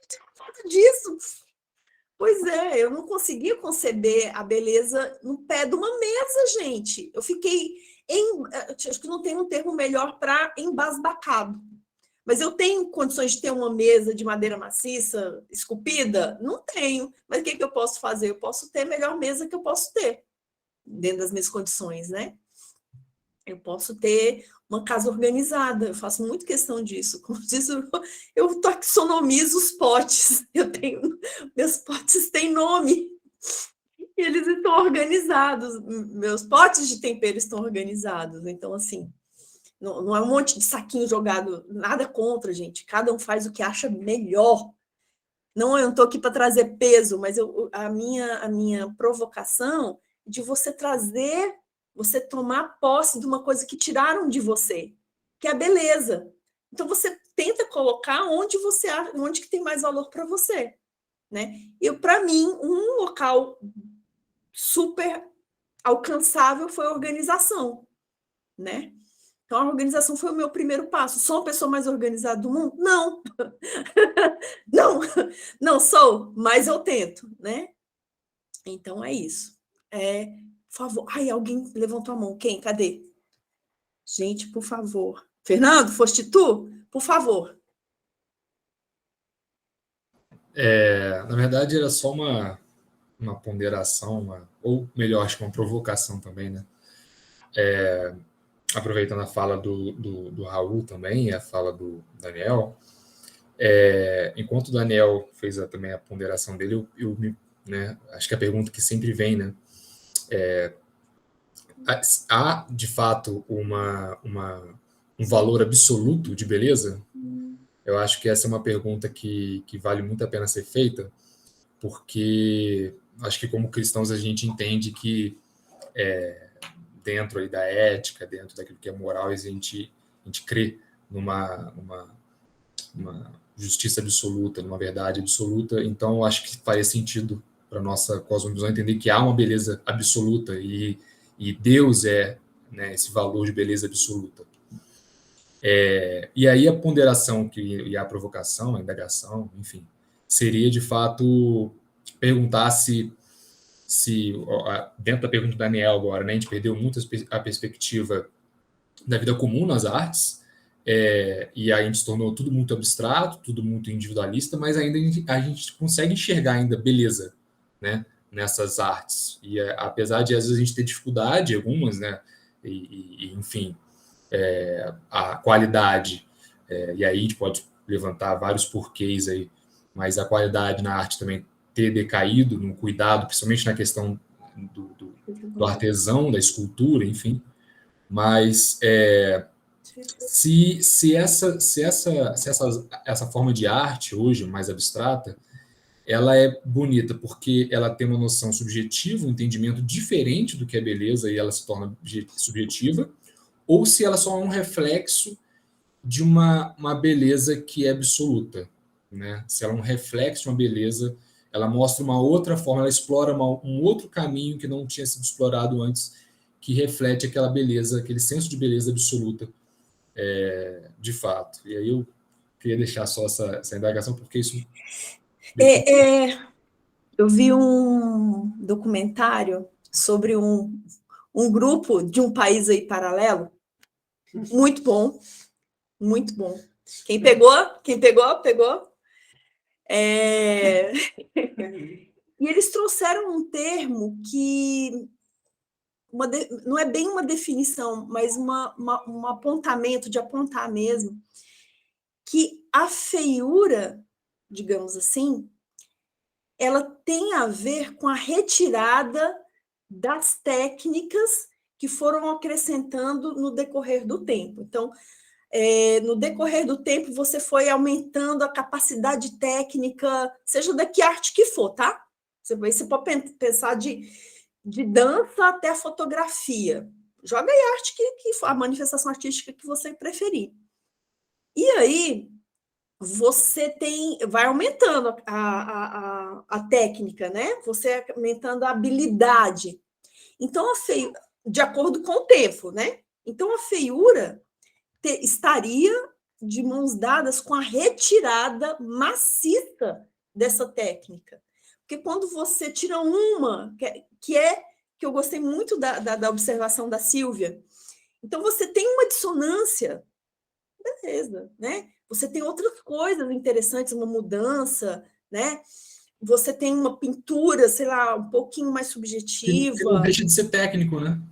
tirando foto disso. Pois é, eu não conseguia conceber a beleza no pé de uma mesa, gente. Eu fiquei, acho que não tem um termo melhor para embasbacado. Mas eu tenho condições de ter uma mesa de madeira maciça, esculpida? Não tenho. Mas o que eu posso fazer? Eu posso ter a melhor mesa que eu posso ter, dentro das minhas condições, né? Eu posso ter uma casa organizada, eu faço muito questão disso. Como diz, eu taxonomizo os potes, meus potes têm nome. E eles estão organizados, meus potes de tempero estão organizados. Então, assim, não é um monte de saquinho jogado, nada contra, gente. Cada um faz o que acha melhor. Não, eu não estou aqui para trazer peso, mas a minha provocação de você trazer, você tomar posse de uma coisa que tiraram de você, que é a beleza. Então, você tenta colocar onde que tem mais valor para você. Né? Para mim, um local super alcançável foi a organização, né? Então, a organização foi o meu primeiro passo. Sou a pessoa mais organizada do mundo? Não. não sou, mas eu tento, né? Então, é isso. Por favor. Ai, alguém levantou a mão. Quem? Cadê? Gente, por favor. Fernando, foste tu? Por favor. Na verdade, era só uma ponderação, ou melhor, acho que uma provocação também, né? Aproveitando a fala do Raul também, a fala do Daniel, enquanto o Daniel fez também a ponderação dele, né, acho que a pergunta que sempre vem, né? Há, de fato, um valor absoluto de beleza? Eu acho que essa é uma pergunta que vale muito a pena ser feita, porque acho que como cristãos a gente entende que dentro aí da ética, dentro daquilo que é moral, a gente crê numa justiça absoluta, numa verdade absoluta. Então, acho que faria sentido para a nossa cosmovisão entender que há uma beleza absoluta e Deus é, né, esse valor de beleza absoluta. E aí a ponderação e a provocação, a indagação, enfim, seria de fato perguntar se dentro da pergunta do Daniel agora, né, a gente perdeu muito a perspectiva da vida comum nas artes, e aí a gente se tornou tudo muito abstrato, tudo muito individualista, mas ainda a gente consegue enxergar ainda beleza, né, nessas artes. E apesar de às vezes a gente ter dificuldade, algumas, né, enfim, a qualidade, e aí a gente pode levantar vários porquês aí, mas a qualidade na arte também ter decaído no cuidado, principalmente na questão do artesão, da escultura, enfim. Mas se essa forma de arte hoje, mais abstrata, ela é bonita porque ela tem uma noção subjetiva, um entendimento diferente do que é beleza e ela se torna subjetiva, ou se ela só é um reflexo de uma beleza que é absoluta, né? Se ela é um reflexo de uma beleza, ela mostra uma outra forma, ela explora um outro caminho que não tinha sido explorado antes, que reflete aquela beleza, aquele senso de beleza absoluta, de fato. E aí eu queria deixar só essa indagação, porque isso... Eu vi um documentário sobre um grupo de um país aí paralelo, muito bom, muito bom. Quem pegou? Pegou. E eles trouxeram um termo que não é bem uma definição, mas um apontamento, de apontar mesmo, que a feiura, digamos assim, ela tem a ver com a retirada das técnicas que foram acrescentando no decorrer do tempo. Então, no decorrer do tempo, você foi aumentando a capacidade técnica, seja da que arte que for, tá? Você pode pensar de dança até a fotografia. Joga aí a arte que for, a manifestação artística que você preferir. E aí, você vai aumentando a técnica, né? Você aumentando a habilidade. Então, de acordo com o tempo, né? Então, a feiura estaria de mãos dadas com a retirada maciça dessa técnica. Porque quando você tira uma, que eu gostei muito da observação da Silvia, então você tem uma dissonância, beleza, né? Você tem outras coisas interessantes, uma mudança, né? Você tem uma pintura, sei lá, um pouquinho mais subjetiva. Não deixa de ser técnico, né?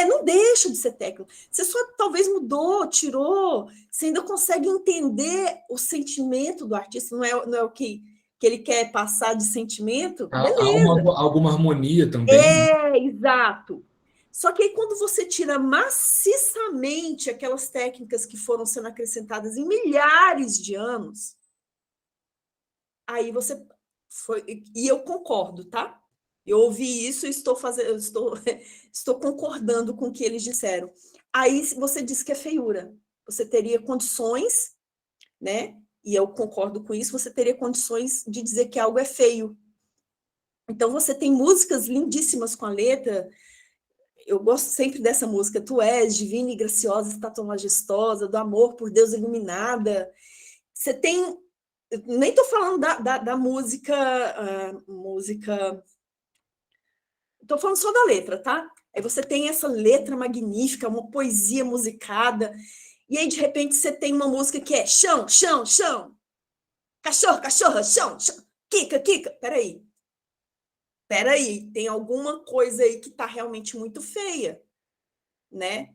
Não deixa de ser técnico. Você só talvez mudou, tirou, você ainda consegue entender o sentimento do artista, não é o que que ele quer passar de sentimento, Há beleza. alguma harmonia também. Exato. Só que aí, quando você tira maciçamente aquelas técnicas que foram sendo acrescentadas em milhares de anos, aí você foi. E eu concordo, tá? Eu ouvi isso e estou concordando com o que eles disseram. Aí você disse que é feiura. Você teria condições, né? E eu concordo com isso, você teria condições de dizer que algo é feio. Então, você tem músicas lindíssimas com a letra. Eu gosto sempre dessa música, Tu és divina e graciosa, estátua majestosa, do amor por Deus iluminada. Você tem... Nem estou falando da música... Estou falando só da letra, tá? Aí você tem essa letra magnífica, uma poesia musicada, e aí, de repente, você tem uma música que é chão, chão, chão, cachorro, cachorra, chão, chão, quica, quica. Peraí, tem alguma coisa aí que está realmente muito feia, né?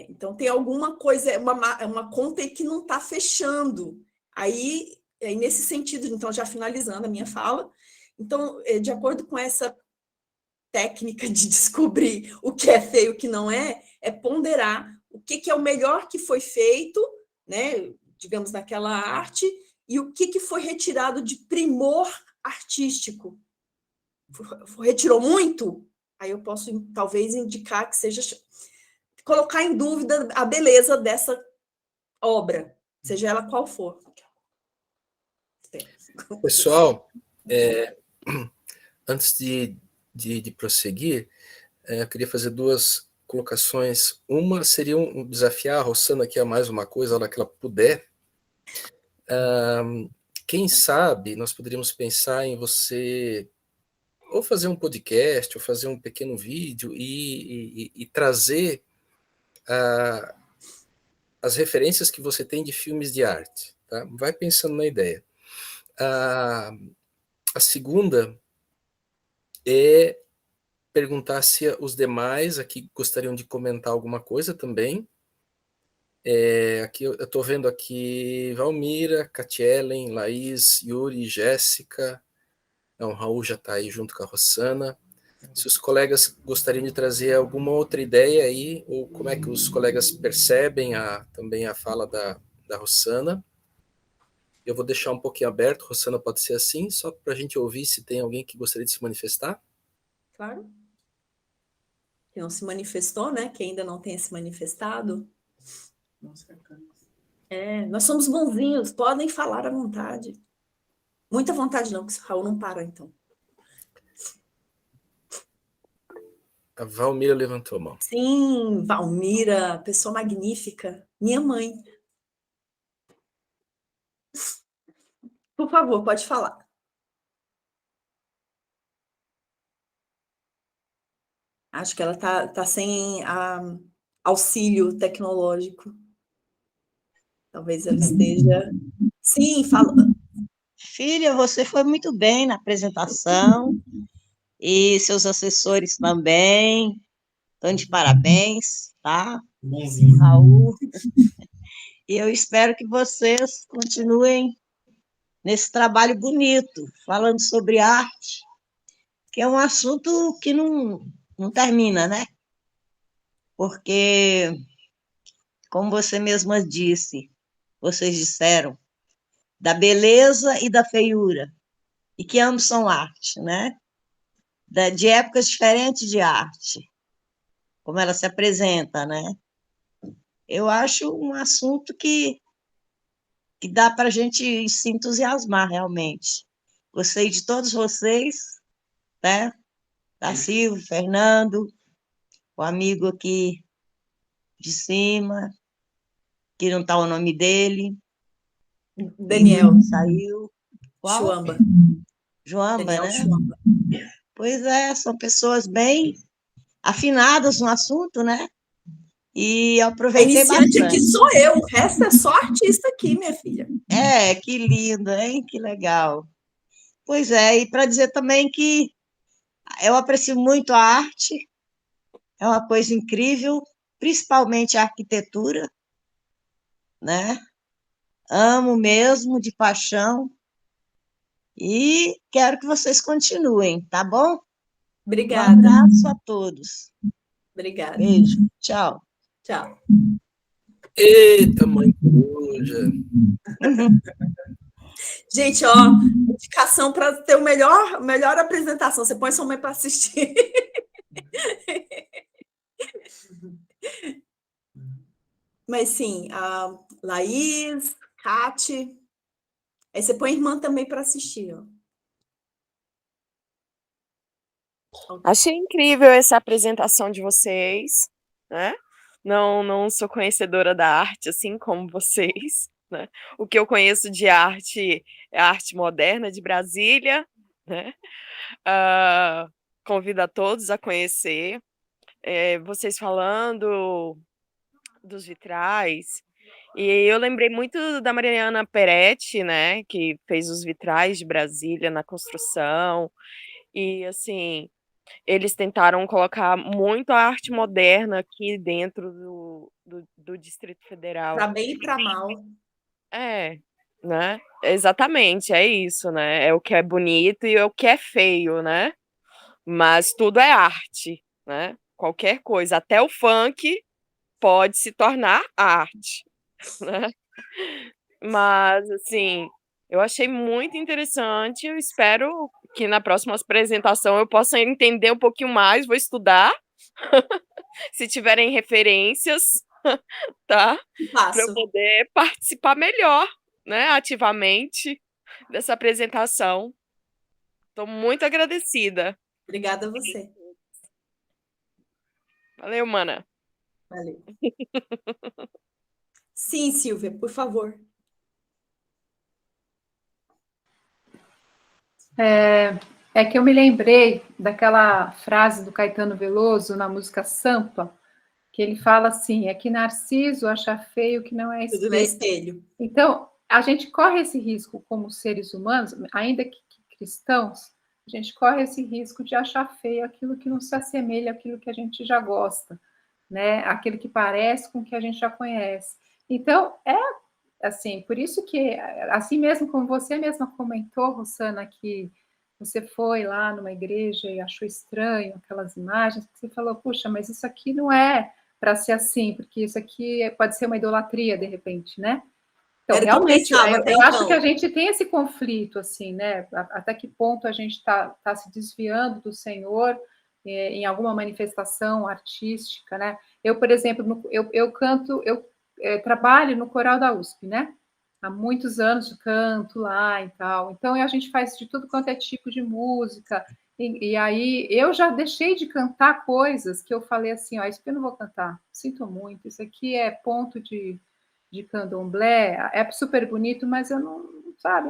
Então, tem alguma coisa, uma conta aí que não está fechando. Aí, nesse sentido, então, já finalizando a minha fala, então, de acordo com essa técnica de descobrir o que é feio e o que não é ponderar o que é o melhor que foi feito, né, digamos, naquela arte, e o que foi retirado de primor artístico. Retirou muito? Aí eu posso, talvez, indicar que seja... colocar em dúvida a beleza dessa obra, seja ela qual for. Pessoal, antes de prosseguir, eu queria fazer duas colocações. Uma seria desafiar a Rossana aqui a mais uma coisa, a hora que ela puder. Quem sabe nós poderíamos pensar em você ou fazer um podcast, ou fazer um pequeno vídeo e trazer as referências que você tem de filmes de arte. Tá? Vai pensando na ideia. A segunda é perguntar se os demais aqui gostariam de comentar alguma coisa também. Aqui eu estou vendo aqui Valmira, Katielen, Laís, Yuri, Jéssica. Não, o Raul já está aí junto com a Rossana. Se os colegas gostariam de trazer alguma outra ideia aí, ou como é que os colegas percebem também a fala da Rossana. Eu vou deixar um pouquinho aberto, Rossana, pode ser assim, só para a gente ouvir se tem alguém que gostaria de se manifestar. Claro. Que não se manifestou, né? Que ainda não tenha se manifestado. Nós somos bonzinhos, podem falar à vontade. Muita vontade não, porque o Raul não para, então. A Valmira levantou a mão. Sim, Valmira, pessoa magnífica, minha mãe. Por favor, pode falar. Acho que ela tá sem auxílio tecnológico. Talvez ela esteja... Sim, fala. Filha, você foi muito bem na apresentação e seus assessores também. Estão de parabéns, tá? Bonzinho. Raul. E eu espero que vocês continuem nesse trabalho bonito, falando sobre arte, que é um assunto que não termina, né? Porque, como você mesma disse, vocês disseram, da beleza e da feiura, e que ambos são arte, né? De épocas diferentes de arte, como ela se apresenta, né? Eu acho um assunto que dá para a gente se entusiasmar realmente. Gostei de todos vocês, né? Da Silvia, Fernando, o amigo aqui de cima, que não está o nome dele. Daniel. Saiu. Qual? Chuamba. Joamba, Daniel né? Chuamba. Pois é, são pessoas bem afinadas no assunto, né? E eu A aproveitei iniciante bastante. aqui sou eu, o resto é só artista aqui, minha filha. Que lindo, hein? Que legal. Pois é, e para dizer também que eu aprecio muito a arte, é uma coisa incrível, principalmente a arquitetura, né? Amo mesmo, de paixão, E quero que vocês continuem, tá bom? Um Obrigada. abraço a todos. Obrigada. Beijo. Tchau. Tchau. Eita, mãe coruja. Gente, ó, indicação para ter melhor apresentação. Você põe sua mãe para assistir. Mas sim, a Laís, Cate. Aí você põe a irmã também para assistir, ó. Achei incrível essa apresentação de vocês, né? Não sou conhecedora da arte assim como vocês, né? O que eu conheço de arte é a arte moderna de Brasília, né? Convido a todos a conhecer. Vocês falando dos vitrais, e eu lembrei muito da Mariana Peretti, né? Que fez os vitrais de Brasília na construção, e assim. Eles tentaram colocar muito a arte moderna aqui dentro do Distrito Federal. Para bem e para mal. Né? Exatamente, é isso, né? É o que é bonito e é o que é feio, né? Mas tudo é arte, né? Qualquer coisa, até o funk pode se tornar arte, né? Mas, assim, eu achei muito interessante, eu espero que na próxima apresentação eu possa entender um pouquinho mais, vou estudar, se tiverem referências, tá? Para eu poder participar melhor, né, ativamente dessa apresentação. Estou muito agradecida. Obrigada a você. Valeu, mana. Valeu. Sim, Silvia, por favor. É que eu me lembrei daquela frase do Caetano Veloso na música Sampa, que ele fala assim, é que Narciso acha feio que não é espelho. Tudo não é espelho. Então, a gente corre esse risco como seres humanos, ainda que cristãos, a gente corre esse risco de achar feio aquilo que não se assemelha àquilo que a gente já gosta, né? Aquilo que parece com o que a gente já conhece. Então, assim, por isso que, assim mesmo como você mesma comentou, Rosana, que você foi lá numa igreja e achou estranho aquelas imagens, você falou, puxa, mas isso aqui não é para ser assim, porque isso aqui pode ser uma idolatria, de repente, né? Então, realmente, eu acho que a gente tem esse conflito, assim, né? Até que ponto a gente está se desviando do Senhor em alguma manifestação artística, né? Eu, por exemplo, eu canto, eu trabalho no coral da USP, né? Há muitos anos de canto lá e tal. Então, a gente faz de tudo quanto é tipo de música. E aí, eu já deixei de cantar coisas que eu falei assim, ó, isso que eu não vou cantar, sinto muito, isso aqui é ponto de candomblé, é super bonito, mas eu não, sabe,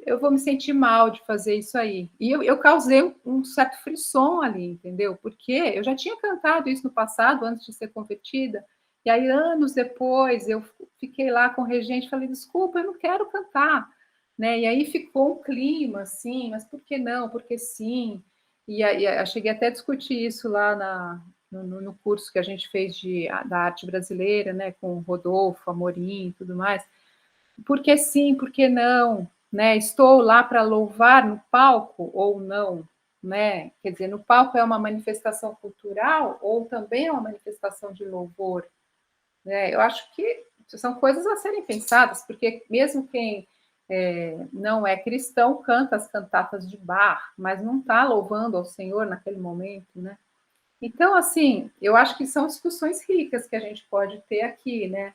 eu vou me sentir mal de fazer isso aí. E eu causei um certo frisson ali, entendeu? Porque eu já tinha cantado isso no passado, antes de ser convertida, e aí, anos depois, eu fiquei lá com o regente e falei, desculpa, eu não quero cantar, né? E aí ficou um clima, assim, mas por que não? Por que sim? E eu cheguei até a discutir isso lá no curso que a gente fez da arte brasileira, né, com o Rodolfo, Amorim e tudo mais. Por que sim, por que não? Né? Estou lá para louvar no palco ou não? Né? Quer dizer, no palco é uma manifestação cultural ou também é uma manifestação de louvor? Né? Eu acho que são coisas a serem pensadas, porque mesmo quem não é cristão canta as cantatas de Bach, mas não está louvando ao Senhor naquele momento, né? Então, assim, eu acho que são discussões ricas que a gente pode ter aqui, né?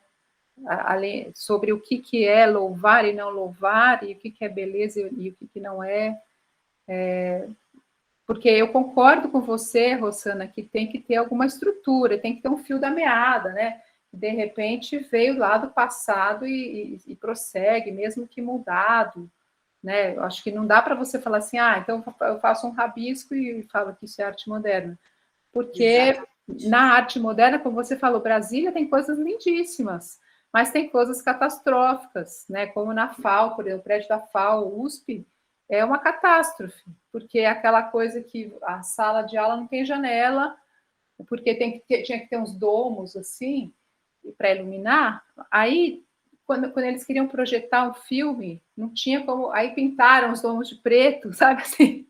Sobre o que é louvar e não louvar, e o que é beleza e o que não é. Porque eu concordo com você, Rosana, que tem que ter alguma estrutura, tem que ter um fio da meada, né? De repente veio lá do passado e prossegue, mesmo que mudado, né? Eu acho que não dá para você falar assim, então eu faço um rabisco e falo que isso é arte moderna. Porque exatamente. Na arte moderna, como você falou, Brasília tem coisas lindíssimas, mas tem coisas catastróficas, né? Como na FAO, por exemplo, o prédio da FAO, USP, é uma catástrofe, porque é aquela coisa que a sala de aula não tem janela, porque tinha que ter uns domos assim para iluminar. Aí quando eles queriam projetar um filme, não tinha como, aí pintaram os domos de preto, sabe assim?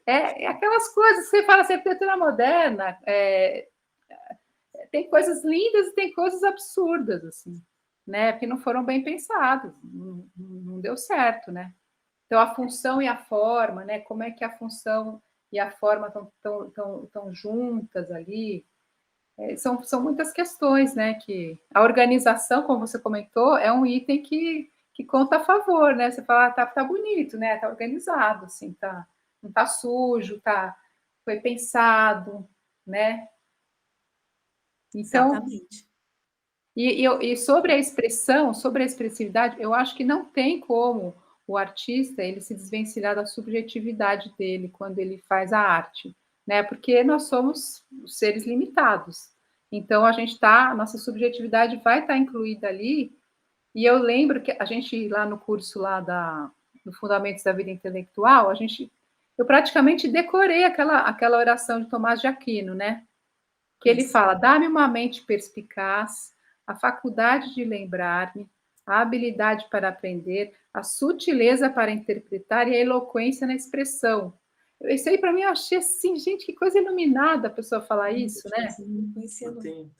É aquelas coisas, você fala assim, arquitetura moderna, tem coisas lindas e tem coisas absurdas, assim, né? Porque não foram bem pensadas, não deu certo, né? Então, a função e a forma, né? Como é que a função e a forma estão juntas ali? São muitas questões, né? Que a organização, como você comentou, é um item que conta a favor, né? Você fala, tá bonito, né? Tá organizado, assim, não tá sujo, foi pensado, né? Então, Exatamente. e sobre a expressão, sobre a expressividade, eu acho que não tem como o artista ele se desvencilhar da subjetividade dele quando ele faz a arte, né? Porque nós somos seres limitados. Então a nossa subjetividade vai estar incluída ali. E eu lembro que a gente lá no curso lá do Fundamentos da Vida Intelectual, eu praticamente decorei aquela oração de Tomás de Aquino, né? Que ele fala: dá-me uma mente perspicaz, a faculdade de lembrar-me, a habilidade para aprender, a sutileza para interpretar e a eloquência na expressão. Isso aí, para mim, eu achei assim, gente, que coisa iluminada a pessoa falar isso, né?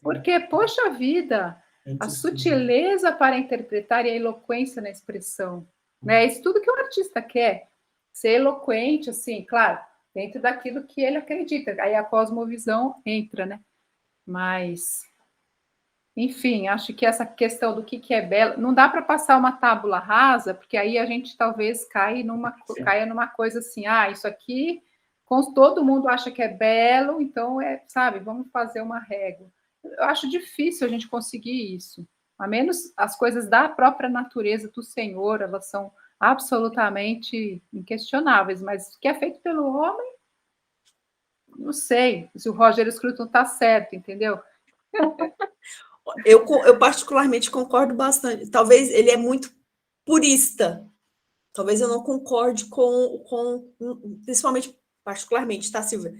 Porque, poxa vida, a sutileza para interpretar e a eloquência na expressão. Né? Isso tudo que o artista quer. Ser eloquente, assim, claro, dentro daquilo que ele acredita. Aí a cosmovisão entra, né? Mas, enfim, acho que essa questão do que é belo, não dá para passar uma tábula rasa, porque aí a gente talvez caia numa coisa assim, isso aqui todo mundo acha que é belo, então sabe, vamos fazer uma régua. Eu acho difícil a gente conseguir isso. A menos as coisas da própria natureza do Senhor, elas são absolutamente inquestionáveis, mas o que é feito pelo homem, não sei se o Roger Scruton está certo, entendeu? Eu particularmente concordo bastante. Talvez ele é muito purista. Talvez eu não concorde com principalmente, particularmente, tá, Silvia?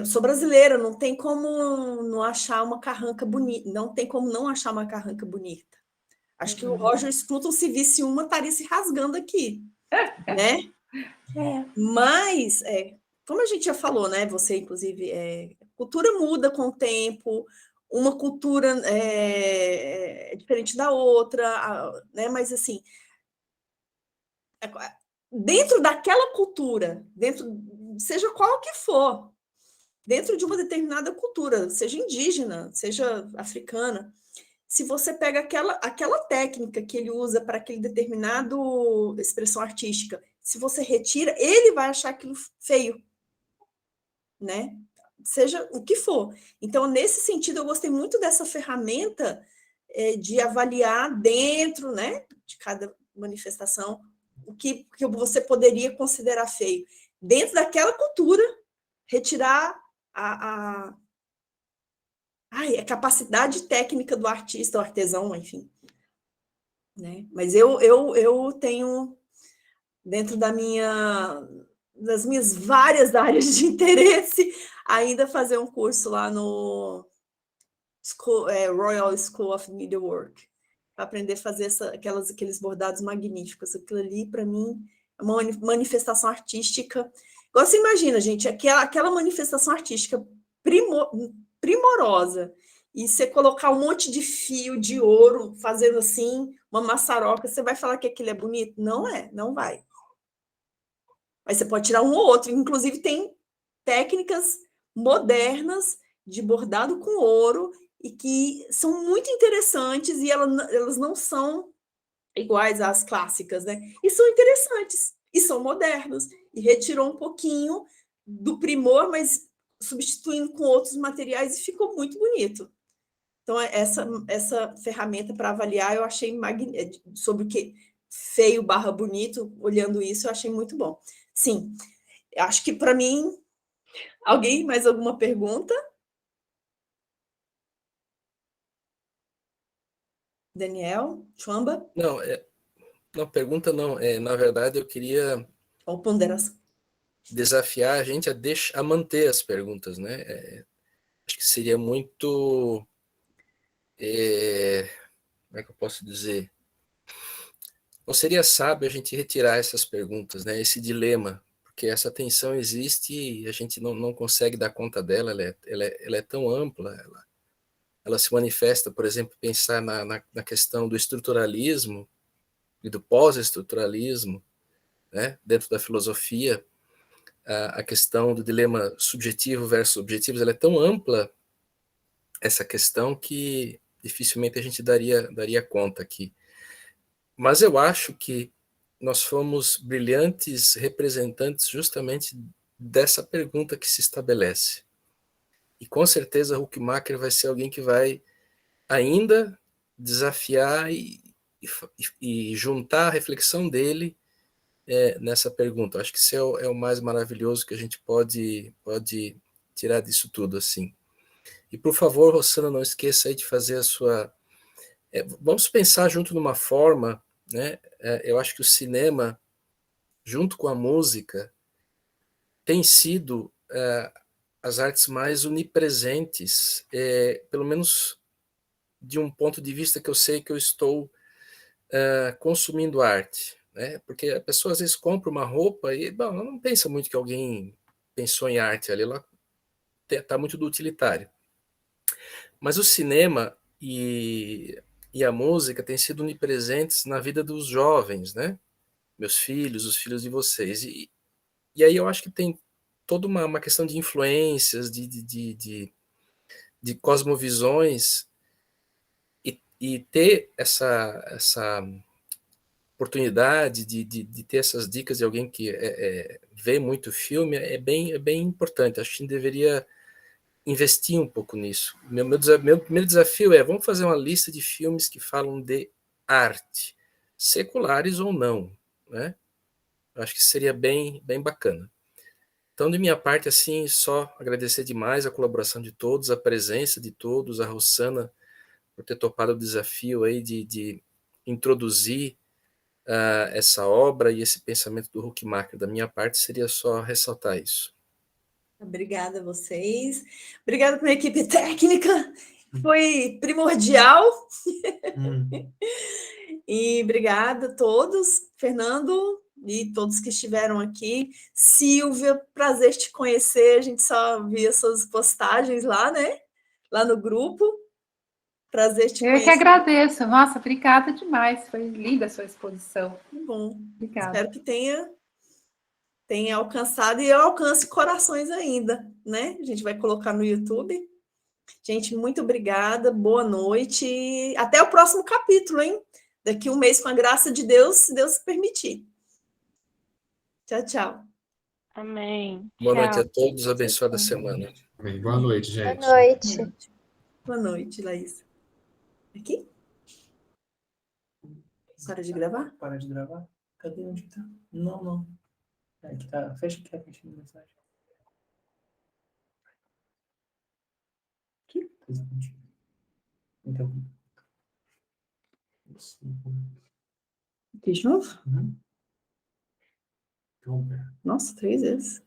Sou brasileira, não tem como não achar uma carranca bonita. Não tem como não achar uma carranca bonita. Acho que o Roger Scruton, se visse uma, estaria se rasgando aqui, né? Mas, como a gente já falou, né? Você, inclusive, cultura muda com o tempo, uma cultura é diferente da outra, né? Mas, assim, dentro daquela cultura, seja qual que for, dentro de uma determinada cultura, seja indígena, seja africana, se você pega aquela técnica que ele usa para aquele determinado expressão artística, se você retira, ele vai achar aquilo feio, né? Seja o que for. Então, nesse sentido, eu gostei muito dessa ferramenta de avaliar dentro, né, de cada manifestação o que você poderia considerar feio. Dentro daquela cultura, retirar a capacidade técnica do artista, do artesão, enfim. Né? Mas eu tenho, dentro das minhas várias áreas de interesse, ainda fazer um curso lá no Royal School of Needlework, para aprender a fazer aqueles bordados magníficos. Aquilo ali, para mim, é uma manifestação artística. Agora, você imagina, gente, aquela manifestação artística primorosa, e você colocar um monte de fio de ouro, fazendo assim, uma maçaroca, você vai falar que aquilo é bonito? Não não vai. Mas você pode tirar um ou outro. Inclusive, tem técnicas modernas de bordado com ouro e que são muito interessantes e elas não são iguais às clássicas, né? E são interessantes, e são modernos, e retirou um pouquinho do primor, mas substituindo com outros materiais e ficou muito bonito. Então, essa ferramenta para avaliar, eu achei sobre o que feio / bonito, olhando isso, eu achei muito bom. Sim, acho que para mim, alguém mais alguma pergunta? Daniel, Chamba? Não, pergunta não. Na verdade, eu queria desafiar a gente a manter as perguntas, né? Acho que seria muito como é que eu posso dizer? Não seria sábio a gente retirar essas perguntas, né? Esse dilema, porque essa tensão existe e a gente não consegue dar conta dela, ela é tão ampla, ela se manifesta, por exemplo, pensar na questão do estruturalismo e do pós-estruturalismo, né? Dentro da filosofia, a questão do dilema subjetivo versus objetivo, ela é tão ampla, essa questão, que dificilmente a gente daria conta aqui. Mas eu acho que nós fomos brilhantes representantes justamente dessa pergunta que se estabelece. E com certeza Huckmacher vai ser alguém que vai ainda desafiar e juntar a reflexão dele nessa pergunta. Acho que isso é o mais maravilhoso que a gente pode tirar disso tudo, assim. E, por favor, Rosana, não esqueça aí de fazer a sua... vamos pensar junto numa forma, né? Eu acho que o cinema, junto com a música, tem sido as artes mais onipresentes, pelo menos de um ponto de vista que eu sei que eu estou consumindo arte, né? Porque a pessoa às vezes compra uma roupa e bom, ela não pensa muito que alguém pensou em arte ali, ela está muito do utilitário. Mas o cinema e a música têm sido onipresentes na vida dos jovens, né? Meus filhos, os filhos de vocês. E aí eu acho que tem toda uma questão de influências, de cosmovisões, e ter essa oportunidade de ter essas dicas de alguém que vê muito filme é bem importante. Acho que a gente deveria investir um pouco nisso. Meu primeiro desafio vamos fazer uma lista de filmes que falam de arte, seculares ou não, né? Acho que seria bem bacana. Então, de minha parte, assim, só agradecer demais a colaboração de todos, a presença de todos, a Rosana por ter topado o desafio aí de introduzir essa obra e esse pensamento do Huckmacher. Da minha parte, seria só ressaltar isso. Obrigada a vocês. Obrigada para a equipe técnica, foi primordial. E obrigada a todos, Fernando, e todos que estiveram aqui. Silvia, prazer te conhecer. A gente só via suas postagens lá, né? Lá no grupo. Prazer te conhecer. Eu que agradeço. Nossa, obrigada demais. Foi linda a sua exposição. Que bom. Obrigada. Espero que tenha alcançado e alcance corações ainda, né? A gente vai colocar no YouTube. Gente, muito obrigada, boa noite e até o próximo capítulo, hein? Daqui um mês, com a graça de Deus, se Deus permitir. Tchau, tchau. Amém. Boa noite a Tchau. todos, abençoada semana. Amém. Boa noite, gente. Boa noite. Boa noite, Laís. Aqui? Para de gravar? Para de gravar? Cadê onde tá? Não. Aqui tá. Fecha aqui a caixinha de mensagem. Aqui? Então. Fiz de novo? Uhum. Nossa, 3 vezes.